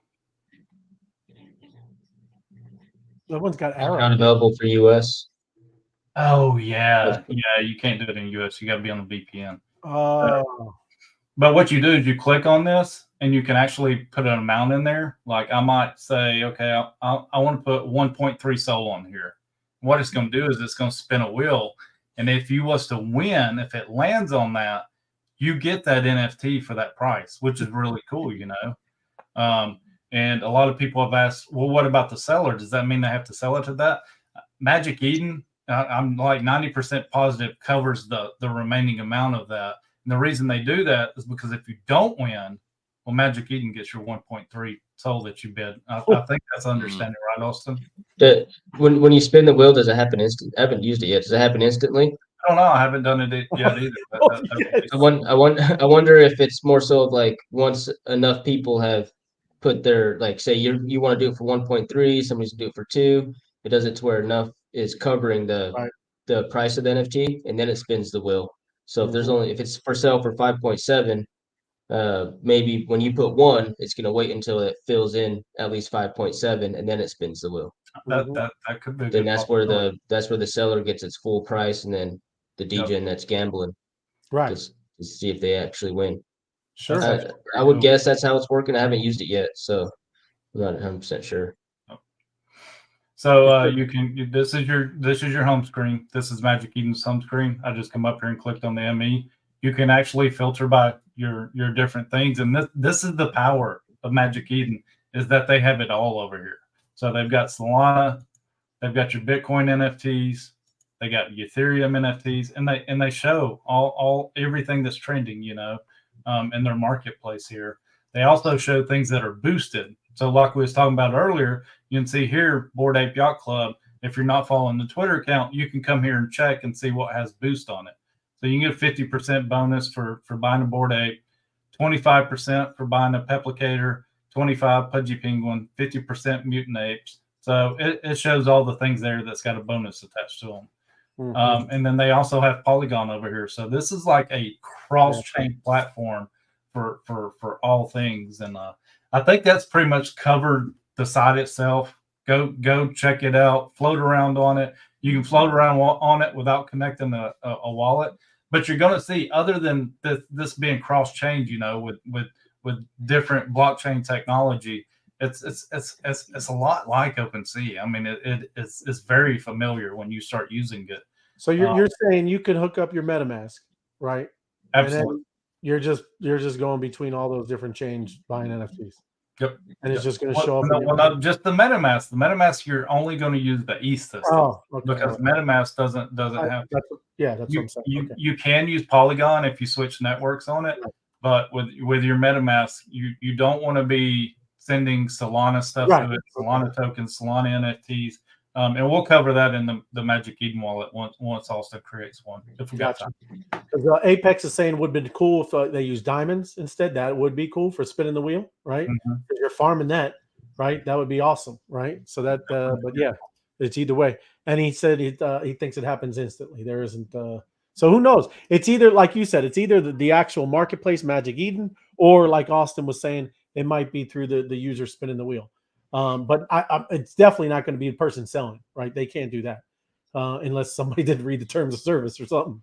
That one's got arrow. Not available for US. Oh yeah, you can't do it in US. You got to be on the VPN. Oh. But what you do is you click on this, and you can actually put an amount in there. Like I might say, okay, I want to put 1.3 Sol on here. What it's going to do is it's going to spin a wheel, and if you was to win, if it lands on that, you get that NFT for that price, which is really cool, And a lot of people have asked, well, what about the seller? Does that mean they have to sell it to that? Magic Eden, I'm like 90% positive, covers the remaining amount of that. And the reason they do that is because if you don't win, well, Magic Eden gets your 1.3 Sol that you bid. I think that's understanding, right, Austin? When you spin the wheel, does it happen instant? I haven't used it yet. Does it happen instantly? I don't know. I haven't done it yet either. I wonder if it's more so of like once enough people have put their, like, say you want to do it for 1.3, somebody's do it for 2. It does it to where enough is covering the price of the NFT, and then it spins the wheel. So if it's for sale for 5.7, maybe when you put 1, it's going to wait until it fills in at least 5.7, and then it spins the wheel. That could be. Then that's where the seller gets its full price, and then the DJ that's gambling Right. gets to see if they actually win. Sure. I would guess that's how it's working. I haven't used it yet, so I'm not 100% sure. So this is your home screen. This is Magic Eden's home screen. I just come up here and clicked on the ME. You can actually filter by your different things, and this is the power of Magic Eden, is that they have it all over here. So they've got Solana, they've got your Bitcoin NFTs, they got Ethereum NFTs, and they show all everything that's trending, in their marketplace here. They also show things that are boosted. So like we was talking about earlier, you can see here, Bored Ape Yacht Club. If you're not following the Twitter account, you can come here and check and see what has boost on it. So you can get 50% bonus for buying a Bored Ape, 25% for buying a Peplicator, 25 Pudgy Penguin, 50% Mutant Apes. So it shows all the things there that's got a bonus attached to them. Mm-hmm. And then they also have Polygon over here. So this is like a cross-chain platform for all things. And I think that's pretty much covered the site itself. Go check it out. Float around on it. You can float around on it without connecting a wallet. But you're going to see, other than this being cross-chain, with different blockchain technology, it's a lot like OpenSea. I mean, it's very familiar when you start using it. So you're saying you can hook up your MetaMask, right? Absolutely. And then you're just going between all those different chains buying NFTs. Yep. And it's just going to show up. Not just the MetaMask. The MetaMask, you're only going to use the ETH system. Oh, okay. Because MetaMask doesn't have. That's what I'm saying. You can use Polygon if you switch networks on it, but with your MetaMask, you don't want to be sending Solana stuff to it, Solana tokens, Solana NFTs. And we'll cover that in the Magic Eden wallet once Austin creates one. If we got time. Because Apex is saying it would have been cool if they use diamonds instead. That would be cool for spinning the wheel, right? Mm-hmm. If you're farming that, right? That would be awesome, right? So that, but yeah, it's either way. And he said he thinks it happens instantly. There isn't. So who knows? It's either, like you said, it's either the actual marketplace Magic Eden, or like Austin was saying, it might be through the user spinning the wheel. But it's definitely not going to be the person selling, right? They can't do that unless somebody did read the terms of service or something.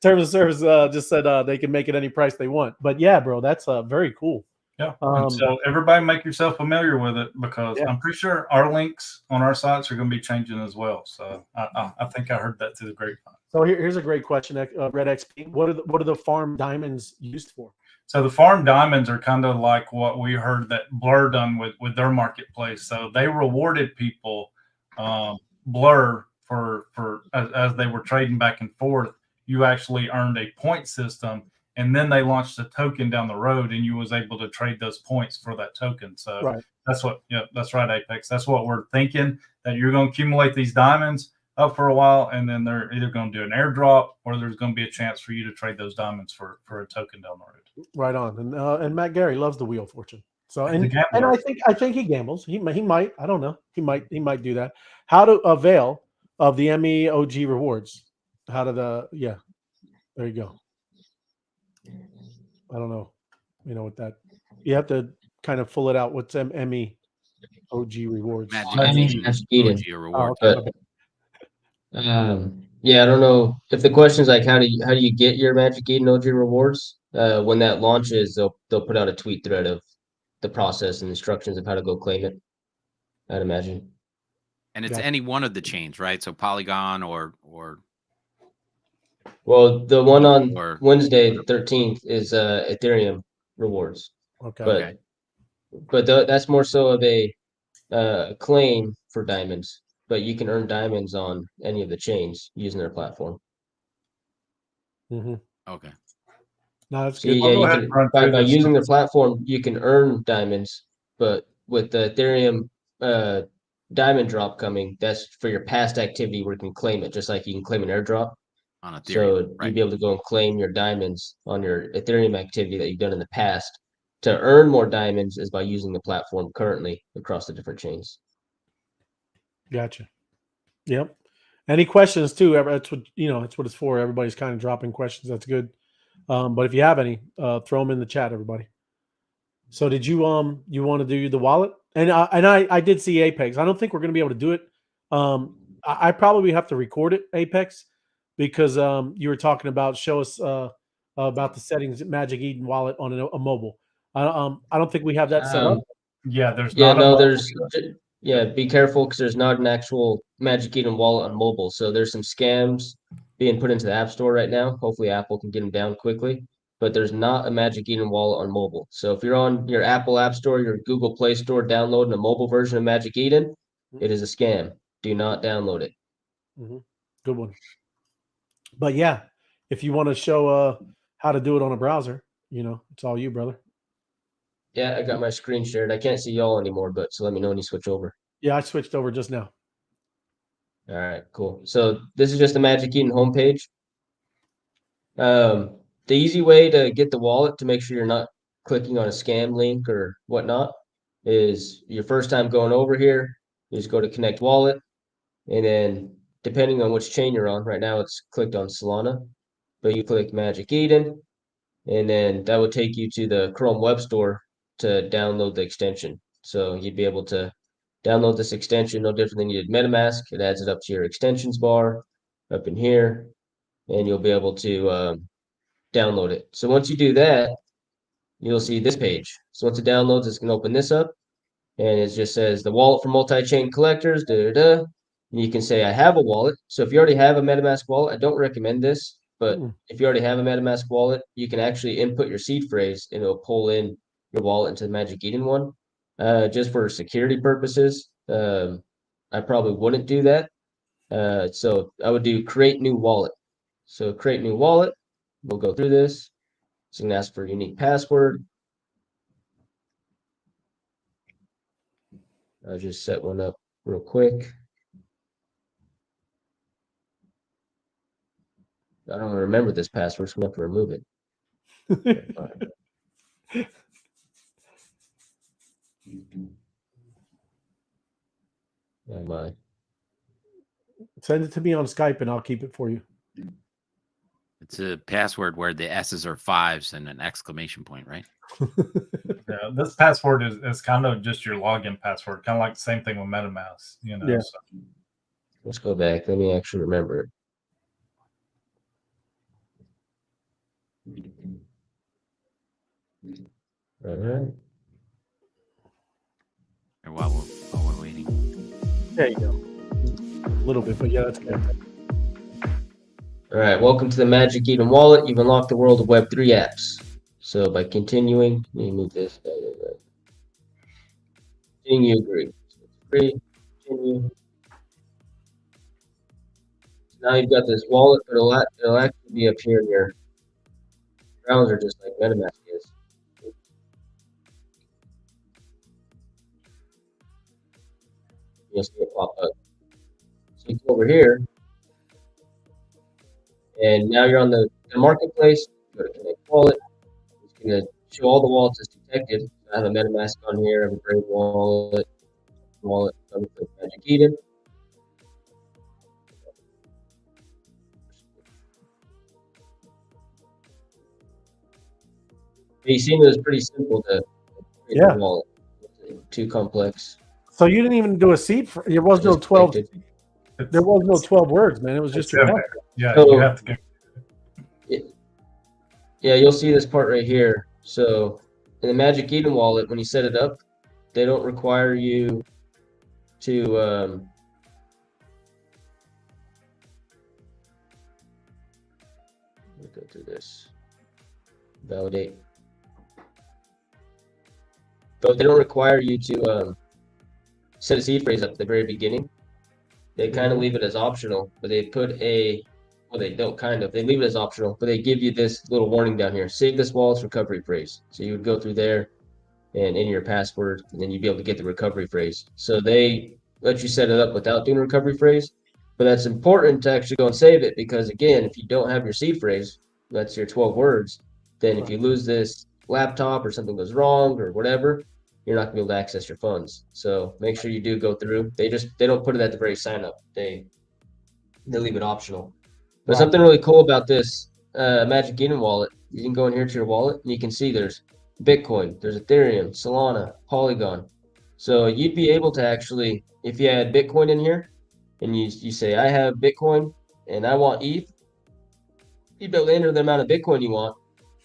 Terms of service just said they can make it any price they want. But yeah, bro, that's very cool. Yeah. So everybody make yourself familiar with it, because I'm pretty sure our links on our sites are going to be changing as well. So I think I heard that through the grapevine. So here's a great question, Red XP. What are the farm diamonds used for? So the farm diamonds are kind of like what we heard that Blur done with their marketplace. So they rewarded people, Blur, for as they were trading back and forth. You actually earned a point system, and then they launched a token down the road, and you was able to trade those points for that token. So that's right, Apex. That's what we're thinking, that you're going to accumulate these diamonds up for a while, and then they're either going to do an airdrop, or there's going to be a chance for you to trade those diamonds for a token down the road. Right on. And Matt Gary loves the Wheel of Fortune. So and I think he gambles. He might. I don't know. He might do that. How to avail of the MEOG rewards? How to there you go. I don't know. What that, you have to kind of pull it out. What's MEOG rewards? Magic reward. Yeah, I don't know if the question is like, how do you get your Magic Eden OG rewards? When that launches, they'll put out a tweet thread of the process and instructions of how to go claim it, I'd imagine. And it's any one of the chains, right? So Polygon or well, the one on Wednesday the 13th is Ethereum rewards. Okay. But that's more so of a claim for diamonds. But you can earn diamonds on any of the chains using their platform. Mm-hmm. Okay. No, that's good. Yeah, by using their platform, you can earn diamonds. But with the Ethereum diamond drop coming, that's for your past activity where you can claim it, just like you can claim an airdrop. On Ethereum, so you'd be able to go and claim your diamonds on your Ethereum activity that you've done in the past. To earn more diamonds is by using the platform currently across the different chains. Gotcha. Yep. Any questions too? That's what that's what it's for. Everybody's kind of dropping questions. That's good. But if you have any, throw them in the chat, everybody. So did you want to do the wallet, And I did see Apex. I don't think we're going to be able to do it. I probably have to record it, Apex, because you were talking about show us about the settings at Magic Eden wallet on a mobile. I don't think we have that set up. Yeah, there's Yeah, not no, a there's yeah, be careful because there's not an actual Magic Eden wallet on mobile. So there's some scams being put into the App Store right now. Hopefully Apple can get them down quickly. But there's not a Magic Eden wallet on mobile. So if you're on your Apple App Store, your Google Play Store, downloading a mobile version of Magic Eden, it is a scam. Do not download it. Good one. But yeah, if you want to show how to do it on a browser, it's all you, brother. Yeah, I got my screen shared. I can't see y'all anymore, but so let me know when you switch over. Yeah, I switched over just now. All right, cool. So this is just the Magic Eden homepage. The easy way to get the wallet to make sure you're not clicking on a scam link or whatnot is your first time going over here, you just go to connect wallet, and then depending on which chain you're on, right now it's clicked on Solana, but you click Magic Eden, and then that would take you to the Chrome Web Store to download the extension. So you'd be able to download this extension, no different than you did MetaMask. It adds it up to your extensions bar up in here, and you'll be able to download it. So once you do that, you'll see this page. So once it downloads, it's going to open this up, and it just says the wallet for multi-chain collectors. And you can say I have a wallet. So if you already have a MetaMask wallet, I don't recommend this, but if you already have a MetaMask wallet, you can actually input your seed phrase, and it'll pull in your wallet into the Magic Eden one. Just for security purposes, I probably wouldn't do that. So I would do create new wallet. So create new wallet. We'll go through this. It's going to ask for a unique password. I'll just set one up real quick. I don't remember this password, so I'm going to have to remove it. All right. Oh my. Send it to me on Skype and I'll keep it for you. It's a password where the S's are 5s and an exclamation point, right? Yeah, this password is kind of just your login password, kind of like the same thing with MetaMask, Yeah. So. Let's go back. Let me actually remember it. All right. And while we're waiting. There you go. A little bit, but yeah, that's good. All right, welcome to the Magic Eden wallet. You've unlocked the world of Web3 apps. So by continuing, let me move this. Continue, agree. So it's free, continue. So now you've got this wallet, but it'll actually be up here in your browser, just like MetaMask is. You'll see it pop up. So you come over here, and now you're on the marketplace. Go to connect wallet. It's going to show all the wallets as detected. I have a MetaMask on here. I have a Brave wallet. Coming from Magic Eden. But you seem it was pretty simple to create a wallet. Too complex. So you didn't even do a seed. There was no 12. There was no 12 words, man. It was just your password. Yeah, so, you have to go. Yeah, you'll see this part right here. So in the Magic Eden wallet, when you set it up, they don't require you to let me go through this. Validate. But they don't require you to set a seed phrase up at the very beginning. They kind of leave it as optional, but they put they don't kind of. They leave it as optional, but they give you this little warning down here. Save this wallet's recovery phrase. So you would go through there and enter your password, and then you'd be able to get the recovery phrase. So they let you set it up without doing a recovery phrase, but that's important to actually go and save it because, again, if you don't have your seed phrase, that's your 12 words, then if you lose this laptop or something goes wrong or whatever, you're not gonna be able to access your funds. So make sure you do go through. They don't put it at the very sign up. They leave it optional. But something really cool about this Magic Eden wallet, you can go in here to your wallet and you can see there's Bitcoin, there's Ethereum, Solana, Polygon. So you'd be able to actually, if you had Bitcoin in here and you say, I have Bitcoin and I want ETH, you'd be able to enter the amount of Bitcoin you want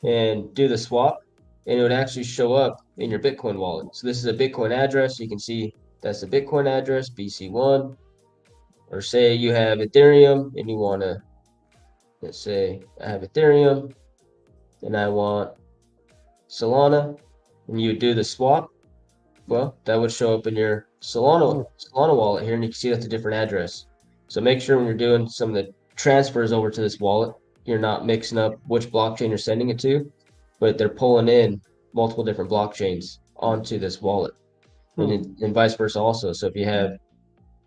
and do the swap, and it would actually show up in your Bitcoin wallet. So this is a Bitcoin address. You can see that's the Bitcoin address, BC1. Or say you have Ethereum and you want to, let's say I have Ethereum and I want Solana, and you do the swap. Well, that would show up in your Solana wallet here, and you can see that's a different address. So make sure when you're doing some of the transfers over to this wallet, you're not mixing up which blockchain you're sending it to, but they're pulling in multiple different blockchains onto this wallet, and vice versa also. So if you have,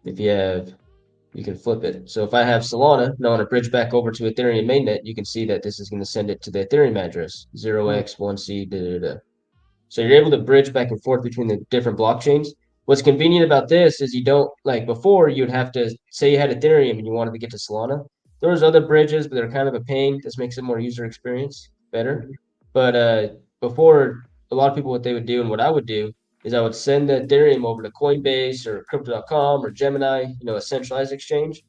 you can flip it. So if I have Solana, now I want to bridge back over to Ethereum mainnet, you can see that this is going to send it to the Ethereum address, 0x1c. So you're able to bridge back and forth between the different blockchains. What's convenient about this is you don't, like before, you'd have to say you had Ethereum and you wanted to get to Solana. There was other bridges, but they're kind of a pain. This makes it more user experience better. But before, a lot of people, what they would do and what I would do is I would send the Ethereum over to Coinbase or Crypto.com or Gemini, a centralized exchange,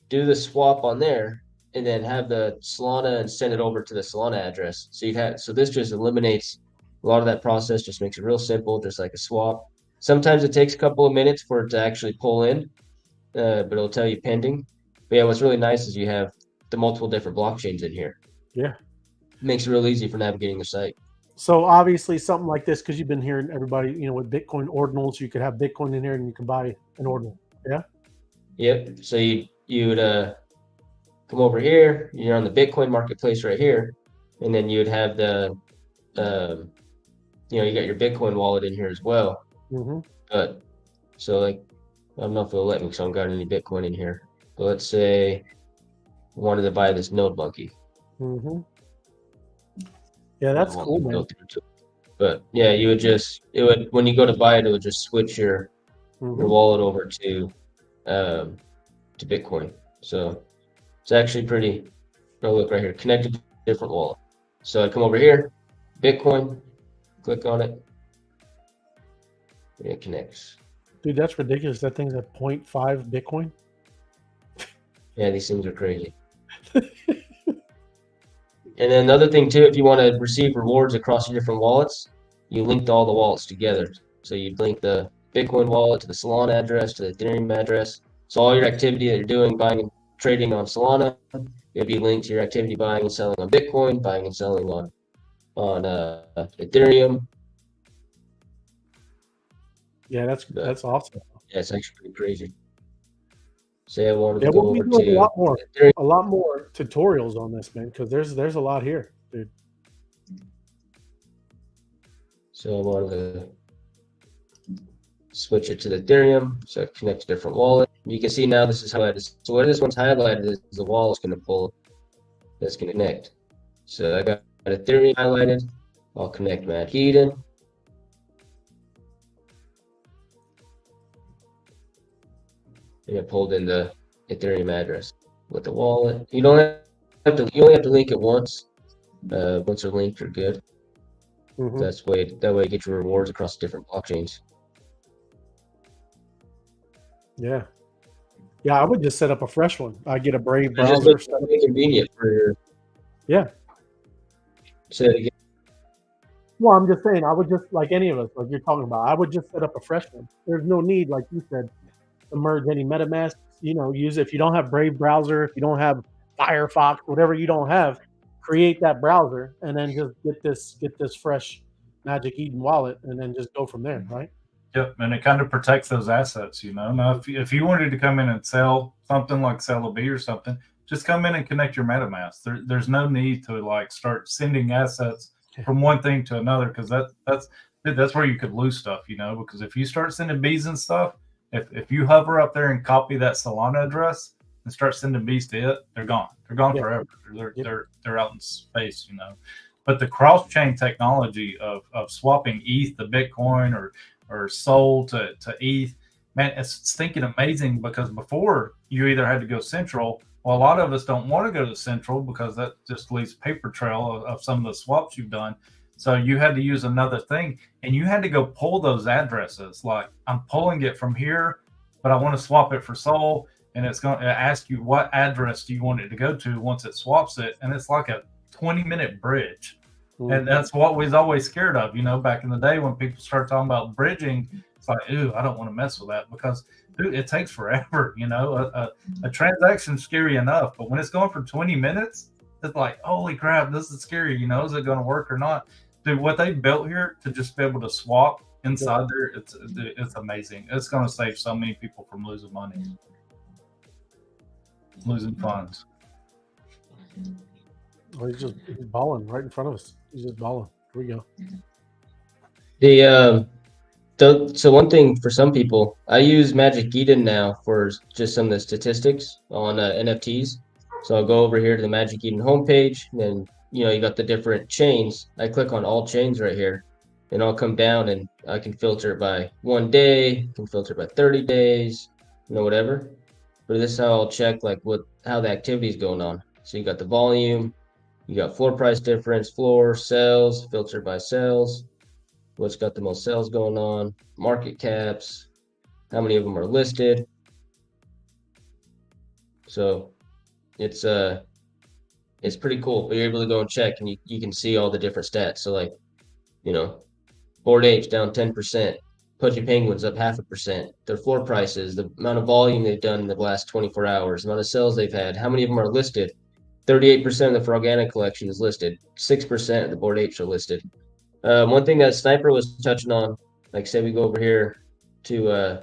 do the swap on there, and then have the Solana and send it over to the Solana address. So this just eliminates a lot of that process, just makes it real simple, just like a swap. Sometimes it takes a couple of minutes for it to actually pull in, but it'll tell you pending. But yeah, what's really nice is you have the multiple different blockchains in here. Yeah. It makes it real easy for navigating the site. So obviously something like this, because you've been hearing everybody, with Bitcoin ordinals, you could have Bitcoin in here and you can buy an ordinal. Yeah. Yep. So you would come over here. You're on the Bitcoin marketplace right here, and then you would have the you got your Bitcoin wallet in here as well. But so like, I don't know if it'll let me because I haven't got any Bitcoin in here. But let's say I wanted to buy this Node Monkey. Yeah, that's cool, man. But yeah, when you go to buy it, it would just switch your wallet over to Bitcoin. So it's actually pretty. Oh, look right here, connected to different wallet. So I come over here, Bitcoin, click on it, and it connects. Dude, that's ridiculous. That thing's at 0.5 Bitcoin. Yeah, these things are crazy. And then the other thing too, if you want to receive rewards across your different wallets, you linked all the wallets together. So you link the Bitcoin wallet to the Solana address, to the Ethereum address. So all your activity that you're doing, buying and trading on Solana, it'll be linked to your activity buying and selling on Bitcoin, buying and selling on Ethereum. Yeah, that's awesome. Yeah, it's actually pretty crazy. Say I wanted to we'll go be over doing to a lot more tutorials on this, man, because there's a lot here, dude. So I wanted to switch it to the Ethereum, so I connect to different wallet. You can see now this is highlighted. So what this one's highlighted is the wallet's going to pull. That's going to connect. So I got Ethereum highlighted. I'll connect Magic Eden. And it pulled in the Ethereum address with the wallet. You only have to link it once. Once they're linked, you're good. That way you get your rewards across different blockchains. Yeah, I would just set up a fresh one. I get a Brave It's browser. just convenient for your. Yeah. Say it again. Well, I'm just saying, I would just, like any of us, like you're talking about, I would just set up a fresh one. There's no need, like you said, to merge any MetaMask. Use it. If you don't have Brave browser, if you don't have Firefox, whatever you don't have, create that browser and then just get this fresh Magic Eden wallet and then just go from there, right? Yep, and it kind of protects those assets, Now, if you wanted to come in and sell something like sell a bee or something, just come in and connect your MetaMask. There's no need to start sending assets from one thing to another, because that's where you could lose stuff, Because if you start sending bees and stuff, if you hover up there and copy that Solana address and start sending bees to it, they're gone. They're gone forever. They're out in space, But the cross chain technology of swapping ETH to Bitcoin or Sol to ETH, man, it's thinking amazing, because before you either had to go central. Well, a lot of us don't want to go to central because that just leaves paper trail of some of the swaps you've done. So you had to use another thing, and you had to go pull those addresses. Like, I'm pulling it from here, but I want to swap it for Sol, and it's going to ask you what address do you want it to go to once it swaps it, and it's like a 20-minute bridge. And that's what we was always scared of, back in the day when people start talking about bridging. It's like, ooh, I don't want to mess with that because, dude, it takes forever. A transaction's scary enough, but when it's going for 20 minutes, it's like, holy crap, this is scary. Is it going to work or not? Dude, what they built here to just be able to swap inside there, it's amazing. It's going to save so many people from losing money, losing funds. Oh, he's balling right in front of us. He's just balling. Here we go. So one thing for some people, I use Magic Eden now for just some of the statistics on NFTs. So I'll go over here to the Magic Eden homepage, and then you got the different chains. I click on all chains right here, and I'll come down and I can filter it by 1 day, can filter it by 30 days, whatever. But this is how I'll check how the activity is going on. So you got the volume, you got floor price difference, floor, sales, filtered by sales, what's got the most sales going on, market caps, how many of them are listed. So it's pretty cool, but you're able to go and check, and you can see all the different stats. So Bored Apes down 10%, Pudgy Penguins up 0.5%, their floor prices, the amount of volume they've done in the last 24 hours, the amount of sales they've had, how many of them are listed. 38% of the Frogana collection is listed. 6% of the Bored Apes are listed. One thing that Sniper was touching on, like say we go over here to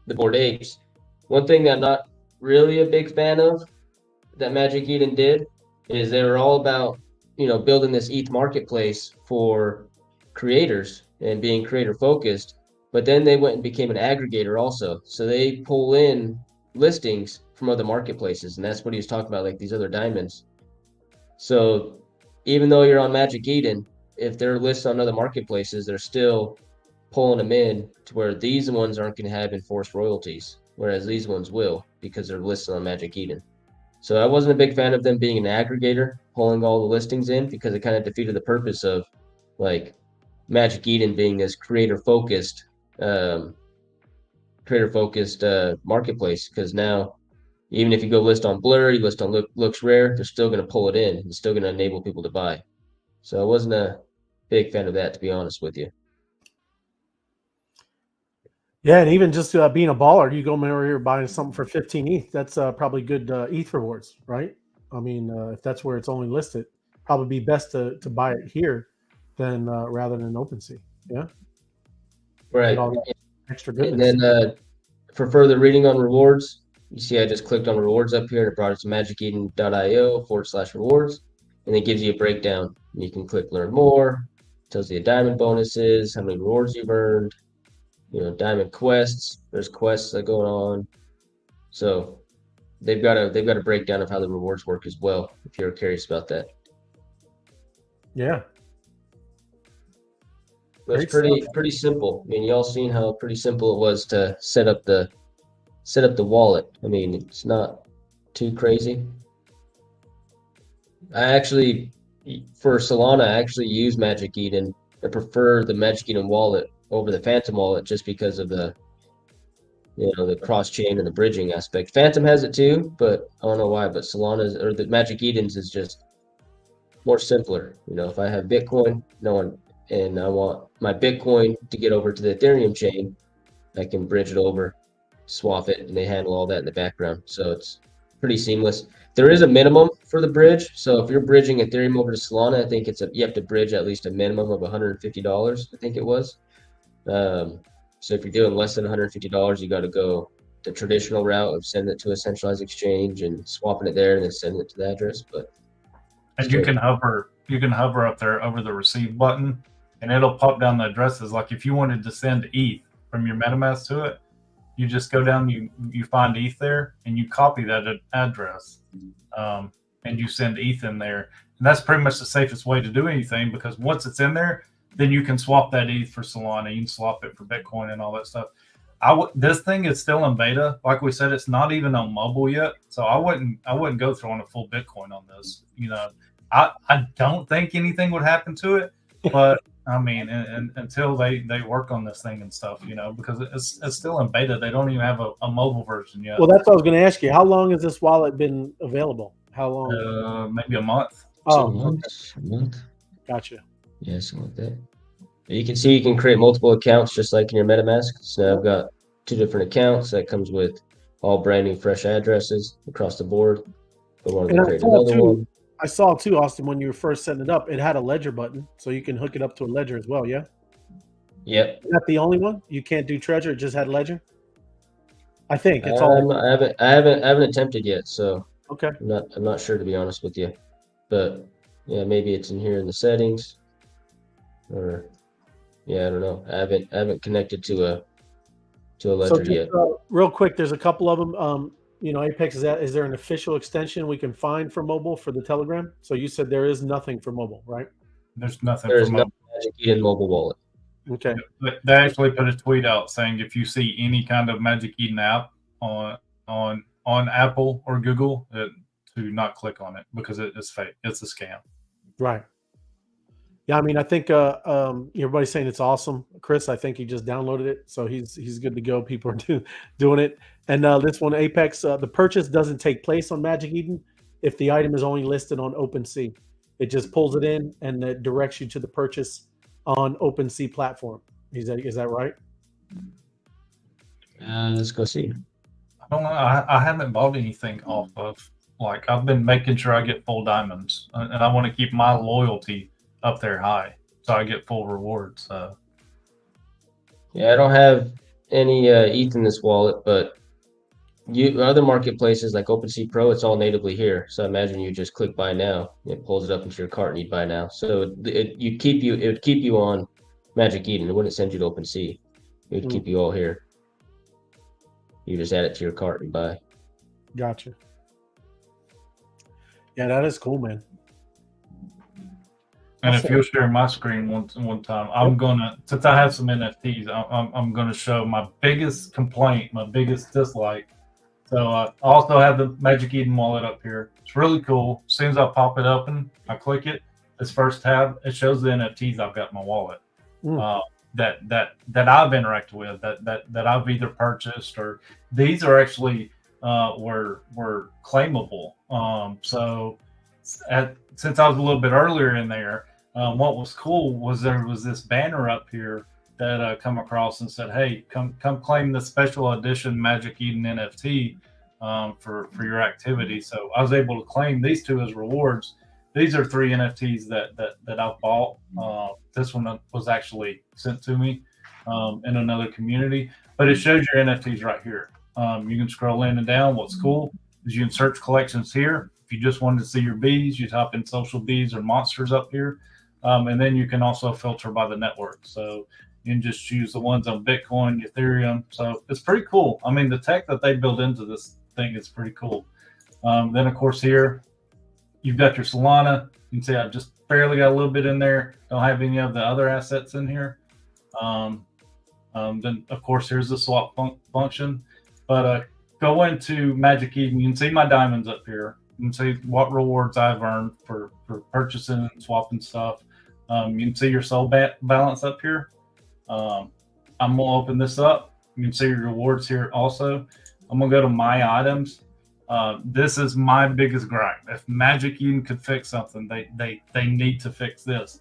the Bored Apes. One thing that I'm not really a big fan of that Magic Eden did is they were all about building this ETH marketplace for creators and being creator focused. But then they went and became an aggregator also. So they pull in listings from other marketplaces, and that's what he was talking about, like these other diamonds. So even though you're on Magic Eden, if they're listed on other marketplaces, they're still pulling them in to where these ones aren't going to have enforced royalties, whereas these ones will because they're listed on Magic Eden. So I wasn't a big fan of them being an aggregator, pulling all the listings in, because it kind of defeated the purpose of Magic Eden being this creator-focused marketplace. Because now, even if you go list on Blur, you list on Looks Rare, they're still going to pull it in. It's still going to enable people to buy. So I wasn't a big fan of that, to be honest with you. Yeah, and even just being a baller, you go over here buying something for 15 ETH. That's probably good ETH rewards, right? I mean, if that's where it's only listed, probably be best to buy it here than rather than OpenSea. Yeah, right. Extra goodness. And then for further reading on rewards, you see I just clicked on rewards up here and it brought us to magiceden.io/rewards, and it gives you a breakdown. You can click learn more, tells you the diamond bonuses, how many rewards you've earned, diamond quests. There's quests that go on. So they've got a breakdown of how the rewards work as well, if you're curious about that. Yeah. But it's pretty simple. I mean, y'all seen how pretty simple it was to set up the wallet. I mean, it's not too crazy. For Solana, I actually use Magic Eden. I prefer the Magic Eden wallet over the Phantom wallet just because of the cross chain and the bridging aspect. Phantom has it too, but I don't know why. But Solana's or the Magic Eden's is just more simpler. If I have Bitcoin, and I want my Bitcoin to get over to the Ethereum chain, I can bridge it over, swap it, and they handle all that in the background. So it's pretty seamless. There is a minimum for the bridge. So if you're bridging Ethereum over to Solana, I think you have to bridge at least a minimum of $150. I think it was. So if you're doing less than $150, you got to go the traditional route of sending it to a centralized exchange and swapping it there and then sending it to the address. And you can hover up there over the receive button, and it'll pop down the addresses. Like if you wanted to send ETH from your MetaMask to it, you just go down, you find ETH there, and you copy that address, and you send ETH in there. And that's pretty much the safest way to do anything, because once it's in there, then you can swap that ETH for Solana. You can swap it for Bitcoin and all that stuff. This thing is still in beta. Like we said, it's not even on mobile yet. So I wouldn't go throwing a full Bitcoin on this. I don't think anything would happen to it, But I mean, and until they work on this thing and stuff, because it's still in beta. They don't even have a mobile version yet. Well, that's what I was going to ask you. How long has this wallet been available? How long? Maybe a month. Oh, a month, okay. a month. Gotcha. Yeah, something like that. You can see you can create multiple accounts just like in your MetaMask. So now I've got 2 different accounts that comes with all brand new fresh addresses across the board. But wanted to create another one. I saw too, Austin, when you were first setting it up, it had a ledger button, so you can hook it up to a ledger as well. Yeah. Yep. Is that the only one? You can't do treasure; it just had ledger. I think it's all. I haven't attempted yet, so Okay. I'm not sure to be honest with you. But yeah, maybe it's in here in the settings. Or yeah, I don't know. I haven't connected to a ledger yet. Real quick, there's a couple of them. Apex, is there an official extension we can find for mobile for the Telegram? So you said there is nothing for mobile, right? There's nothing There's for no mobile. Magic Eden mobile wallet. Okay. They actually put a tweet out saying if you see any kind of Magic Eden app on Apple or Google, to not click on it because it is fake. It's a scam. Right. Yeah, I mean, I think everybody's saying it's awesome. Chris, I think he just downloaded it, so he's good to go. People are doing it. And this one, Apex, the purchase doesn't take place on Magic Eden if the item is only listed on OpenSea. It just pulls it in and it directs you to the purchase on OpenSea platform. Is that right? Let's go see. I don't know. I haven't bought anything off of. Like, I've been making sure I get full diamonds, and I want to keep my loyalty up there high, so I get full rewards. Yeah, I don't have any ETH in this wallet, but other marketplaces like OpenSea Pro, it's all natively here. So I imagine you just click buy now, it pulls it up into your cart and you buy now. So it would keep you on Magic Eden. It wouldn't send you to OpenSea. It would keep you all here. You just add it to your cart and buy. Gotcha. Yeah, that is cool, man. And if you'll share my screen one time, I'm gonna, since I have some NFTs, I'm gonna show my biggest complaint, my biggest dislike. So I also have the Magic Eden wallet up here. It's really cool. As soon as I pop it open, I click it. This first tab, it shows the NFTs I've got in my wallet. That I've interacted with, that I've either purchased, or these are actually were claimable. So since I was a little bit earlier in there, what was cool was there was this banner up here that come across and said, "Hey, come claim the special edition Magic Eden NFT for your activity." So I was able to claim these 2 as rewards. These are 3 NFTs that I've bought. This one was actually sent to me in another community, but it shows your NFTs right here. You can scroll in and down. What's cool is you can search collections here. If you just wanted to see your bees, you type in social bees or monsters up here. And then you can also filter by the network. So you can just choose the ones on Bitcoin, Ethereum. So it's pretty cool. I mean, the tech that they build into this thing is pretty cool. Then, of course, here you've got your Solana. You can see I just barely got a little bit in there. Don't have any of the other assets in here. Then, of course, here's the swap function. But go into Magic Eden. You can see my diamonds up here. You can see what rewards I've earned for purchasing and swapping stuff. You can see your soul balance up here. I'm going to open this up. You can see your rewards here also. I'm going to go to my items. This is my biggest gripe. If Magic Eden could fix something, they need to fix this.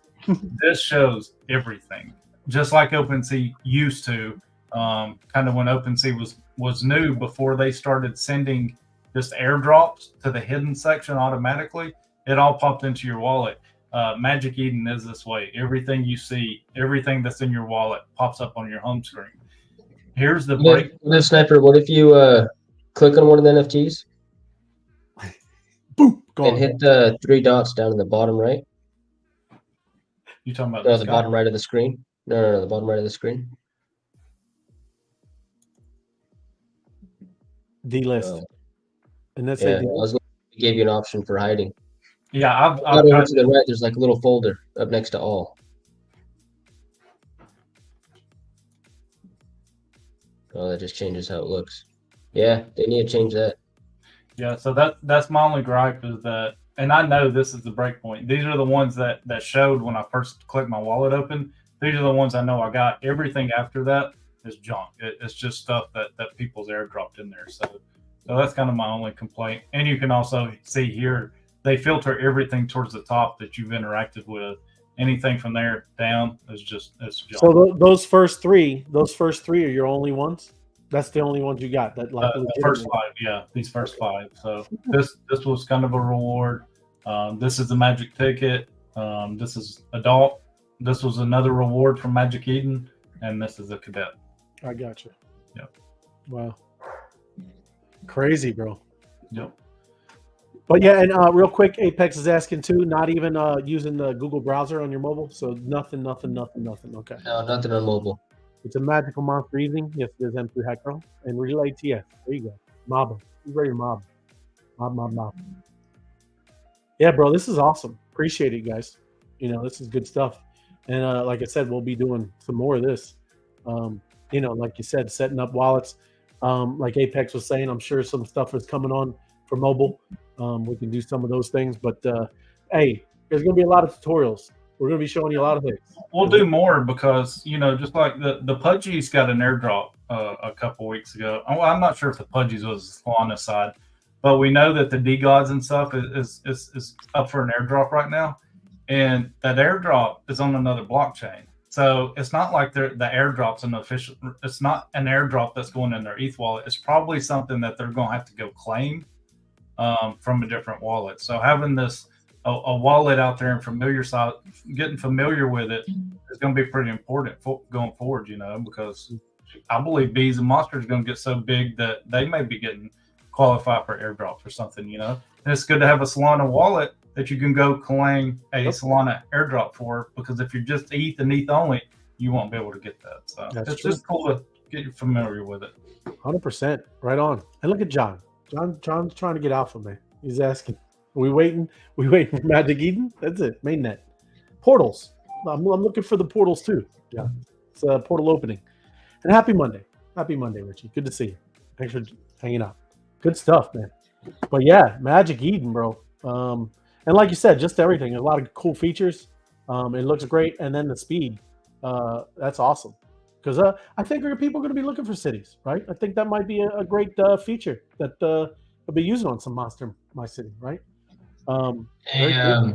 This shows everything, just like OpenSea used to. Kind of when OpenSea was new, before they started sending just airdrops to the hidden section automatically, it all popped into your wallet. Magic Eden is this way. Everything you see, everything that's in your wallet pops up on your home screen. Here's the break. Sniper, what if you click on one of the NFTs? Boom. And hit the 3 dots down in the bottom right? You talking about the bottom right of the screen? No, the bottom right of the screen. Delist. And that's it gave you an option for hiding. Yeah, I've over to the right, there's like a little folder up next to all. Oh, that just changes how it looks. Yeah, they need to change that. Yeah, so that's my only gripe is that and I know this is the break point. These are the ones that showed when I first clicked my wallet open. These are the ones I know I got. Everything after that is junk. It's just stuff that people's airdropped in there. So that's kind of my only complaint. And you can also see here, they filter everything towards the top that you've interacted with. Anything from there down is just it's junk. So those first three are your only ones? That's the only ones you got that like the first 5, yeah, these first 5. So this was kind of a reward. This is the Magic ticket. This is adult. This was another reward from Magic Eden, and this is a cadet. I got you. Yep. Wow. Crazy, bro. Yep. But yeah, and real quick, Apex is asking too, not even using the Google browser on your mobile. So nothing. Okay. No, nothing on mobile. It's a magical monster evening. Yes, it is M2 Hacker. And Relay TS. There you go. Mob him. He's ready to mob. Mob. Yeah, bro, this is awesome. Appreciate it, guys. This is good stuff. And like I said, we'll be doing some more of this. Like you said, setting up wallets. Like Apex was saying, I'm sure some stuff is coming on for mobile. We can do some of those things. But, hey, there's going to be a lot of tutorials. We're going to be showing you a lot of things. We'll do more because, just like the Pudgies got an airdrop a couple weeks ago. Well, I'm not sure if the Pudgies was on the side, but we know that the D-Gods and stuff is up for an airdrop right now. And that airdrop is on another blockchain. So it's not like the airdrop's an official, it's not an airdrop that's going in their ETH wallet. It's probably something that they're going to have to go claim from a different wallet. So having this, a wallet out there and getting familiar with it is going to be pretty important going forward, because I believe Bees and Monsters are going to get so big that they may be getting qualified for airdrops or something, And it's good to have a Solana wallet that you can go claim a Solana airdrop for, because if you're just ETH and ETH only, you won't be able to get that. So it's just cool to get you familiar with it. 100%. Right on. And look at John. John's trying to get alpha, man. He's asking, are we waiting for Magic Eden? That's it. Mainnet. Portals. I'm looking for the portals too. Yeah. It's a portal opening. And happy Monday. Happy Monday, Richie. Good to see you. Thanks for hanging out. Good stuff, man. But yeah, Magic Eden, bro. And like you said, just everything. A lot of cool features. It looks great. And then the speed. That's awesome. Because I think people are going to be looking for cities, right? I think that might be a great feature that they'll be using on some Monster My City, right? Hey,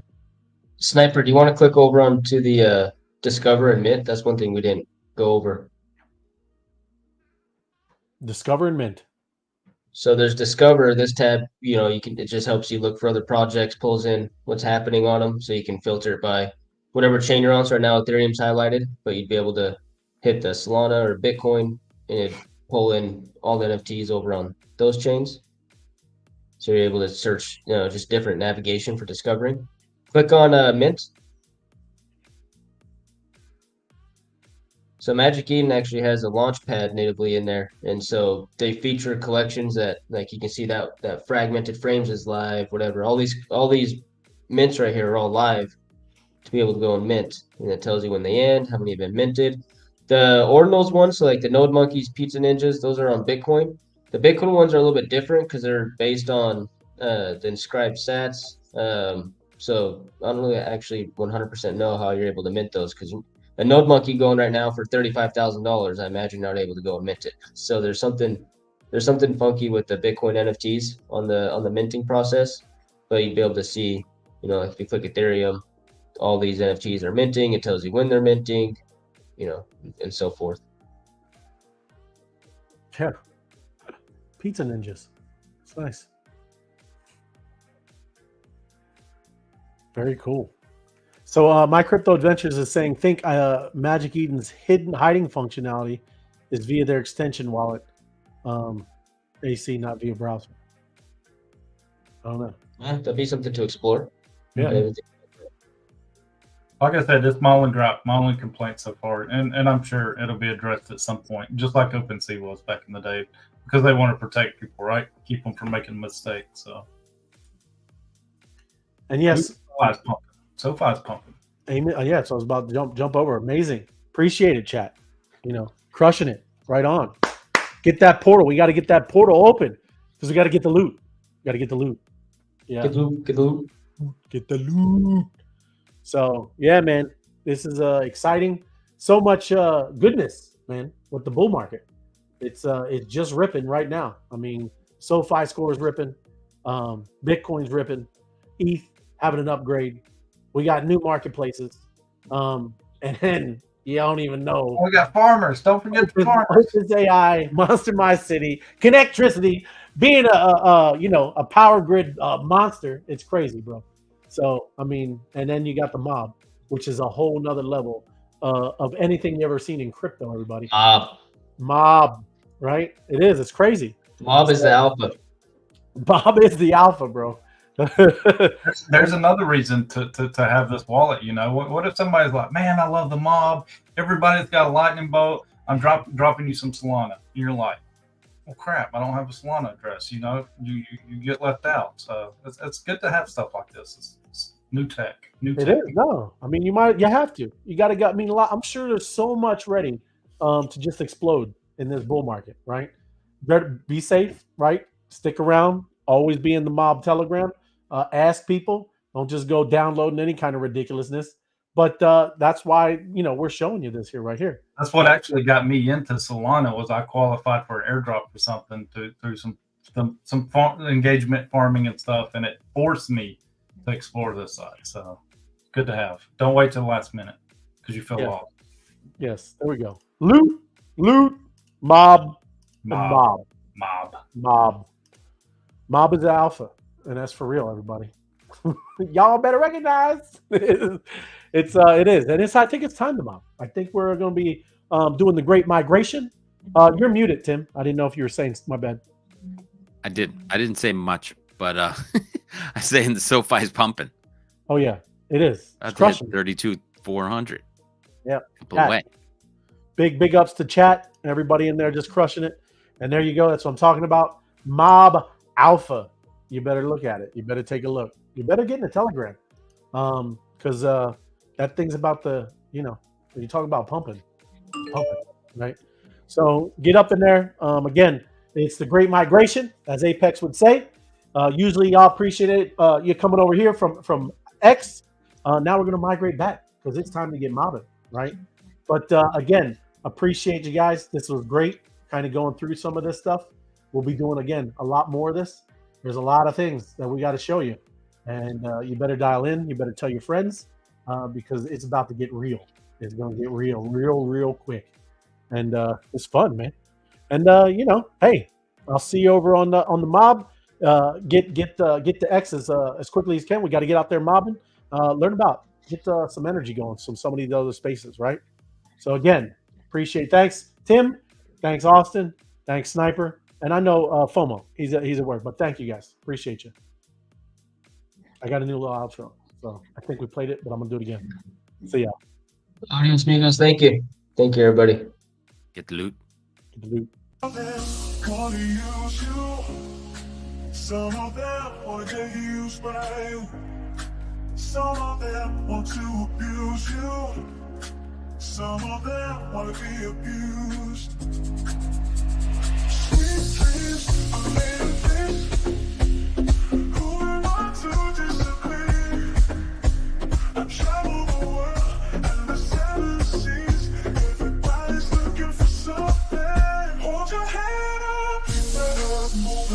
Sniper, do you want to click over onto the Discover and Mint? That's one thing we didn't go over. Discover and Mint. So there's Discover, this tab, it just helps you look for other projects, pulls in what's happening on them, so you can filter it by whatever chain you're on. So right now Ethereum's highlighted, but you'd be able to hit the Solana or Bitcoin and it'd pull in all the NFTs over on those chains. So you're able to search, just different navigation for discovering. Click on Mint. So Magic Eden actually has a launchpad natively in there. And so they feature collections that, like, you can see that Fragmented Frames is live, whatever. All these mints right here are all live to be able to go and mint. And it tells you when they end, how many have been minted. The ordinals ones, so like the Node Monkeys, Pizza Ninjas, those are on Bitcoin. The Bitcoin ones are a little bit different because they're based on the inscribed sats. So I don't really actually 100% know how you're able to mint those, because a Node Monkey going right now for $35,000, I imagine you're not able to go and mint it. So there's something funky with the Bitcoin NFTs on the minting process, but you'd be able to see, if you click Ethereum, all these NFTs are minting. It tells you when they're minting, and so forth. Yeah. Pizza Ninjas. It's nice. Very cool. So My Crypto Adventures is saying, think Magic Eden's hiding functionality is via their extension wallet. AC, not via browser. I don't know. Yeah, that'd be something to explore. Yeah. Like I said, it's my only complaint so far, and I'm sure it'll be addressed at some point, just like OpenSea was back in the day, because they want to protect people, right? Keep them from making mistakes. So, and yes, SoFi is pumping. Amen. Yeah, so I was about to jump over. Amazing. Appreciate it, chat. Crushing it. Right on. Get that portal. We got to get that portal open because we got to get the loot. Yeah. Get loot. Get the loot. So yeah, man, this is exciting. So much goodness, man, with the bull market. It's just ripping right now. I mean, SoFi score is ripping, Bitcoin's ripping, ETH having an upgrade. We got new marketplaces, and then you don't even know. We got farmers. Don't forget the farmers. Opus AI, Monster My City, Connectricity, being a power grid monster. It's crazy, bro. So I mean, and then you got the mob, which is a whole nother level of anything you ever seen in crypto. Everybody, mob, right? It is. It's crazy. Mob is the alpha. Mob is the alpha, bro. There's another reason to have this wallet. You know, what if somebody's like, man, I love the mob. Everybody's got a lightning bolt. I'm dropping you some Solana. And you're like, well, crap, I don't have a Solana address. You know, you get left out. So it's good to have stuff like this. It's new tech. It is. No, I mean, you have to. You got to. I mean, I'm sure there's so much ready to just explode in this bull market, right? Better be safe, right? Stick around. Always be in the mob Telegram. Ask people. Don't just go downloading any kind of ridiculousness. But that's why we're showing you this here, right here. That's what actually got me into Solana. Was I qualified for an airdrop or something through some engagement farming and stuff, and it forced me to explore this side. So good to have. Don't wait till the last minute because you feel lost. Yes, there we go. Loot, mob. Mob is the alpha, and that's for real, everybody. Y'all better recognize it is, and I think it's time to mob. I think we're going to be doing the great migration. You're muted, Tim. I didn't know if you were saying. My bad. I didn't say much, but I say the SoFi is pumping. Oh yeah, it is. That's crushing 32,400. Yeah, away. Big ups to chat and everybody in there just crushing it. And there you go. That's what I'm talking about. Mob Alpha. You better look at it. You better take a look. You better get in the Telegram. Because that thing's about when you talk about pumping, right? So get up in there. Again, it's the great migration, as Apex would say. Usually y'all appreciate it. You're coming over here from X. Now we're going to migrate back because it's time to get mobbing, right? But again, appreciate you guys. This was great, kind of going through some of this stuff. We'll be doing, again, a lot more of this. There's a lot of things that we got to show you. And you better dial in. You better tell your friends because it's about to get real. It's going to get real quick. And it's fun, man. And, hey, I'll see you over on the mob. Get the X as quickly as you can. We got to get out there mobbing. Learn about. Get some energy going from some of these other spaces, right? So, again, appreciate. Thanks, Tim. Thanks, Austin. Thanks, Sniper. And I know FOMO. He's at work. But thank you, guys. Appreciate you. I got a new little outro. So I think we played it, but I'm going to do it again. See ya. Audience amigos, thank you. Thank you, everybody. Get the loot. Get the loot. Some of them want to get used by you. Some of them want to abuse you. Some of them want to be abused.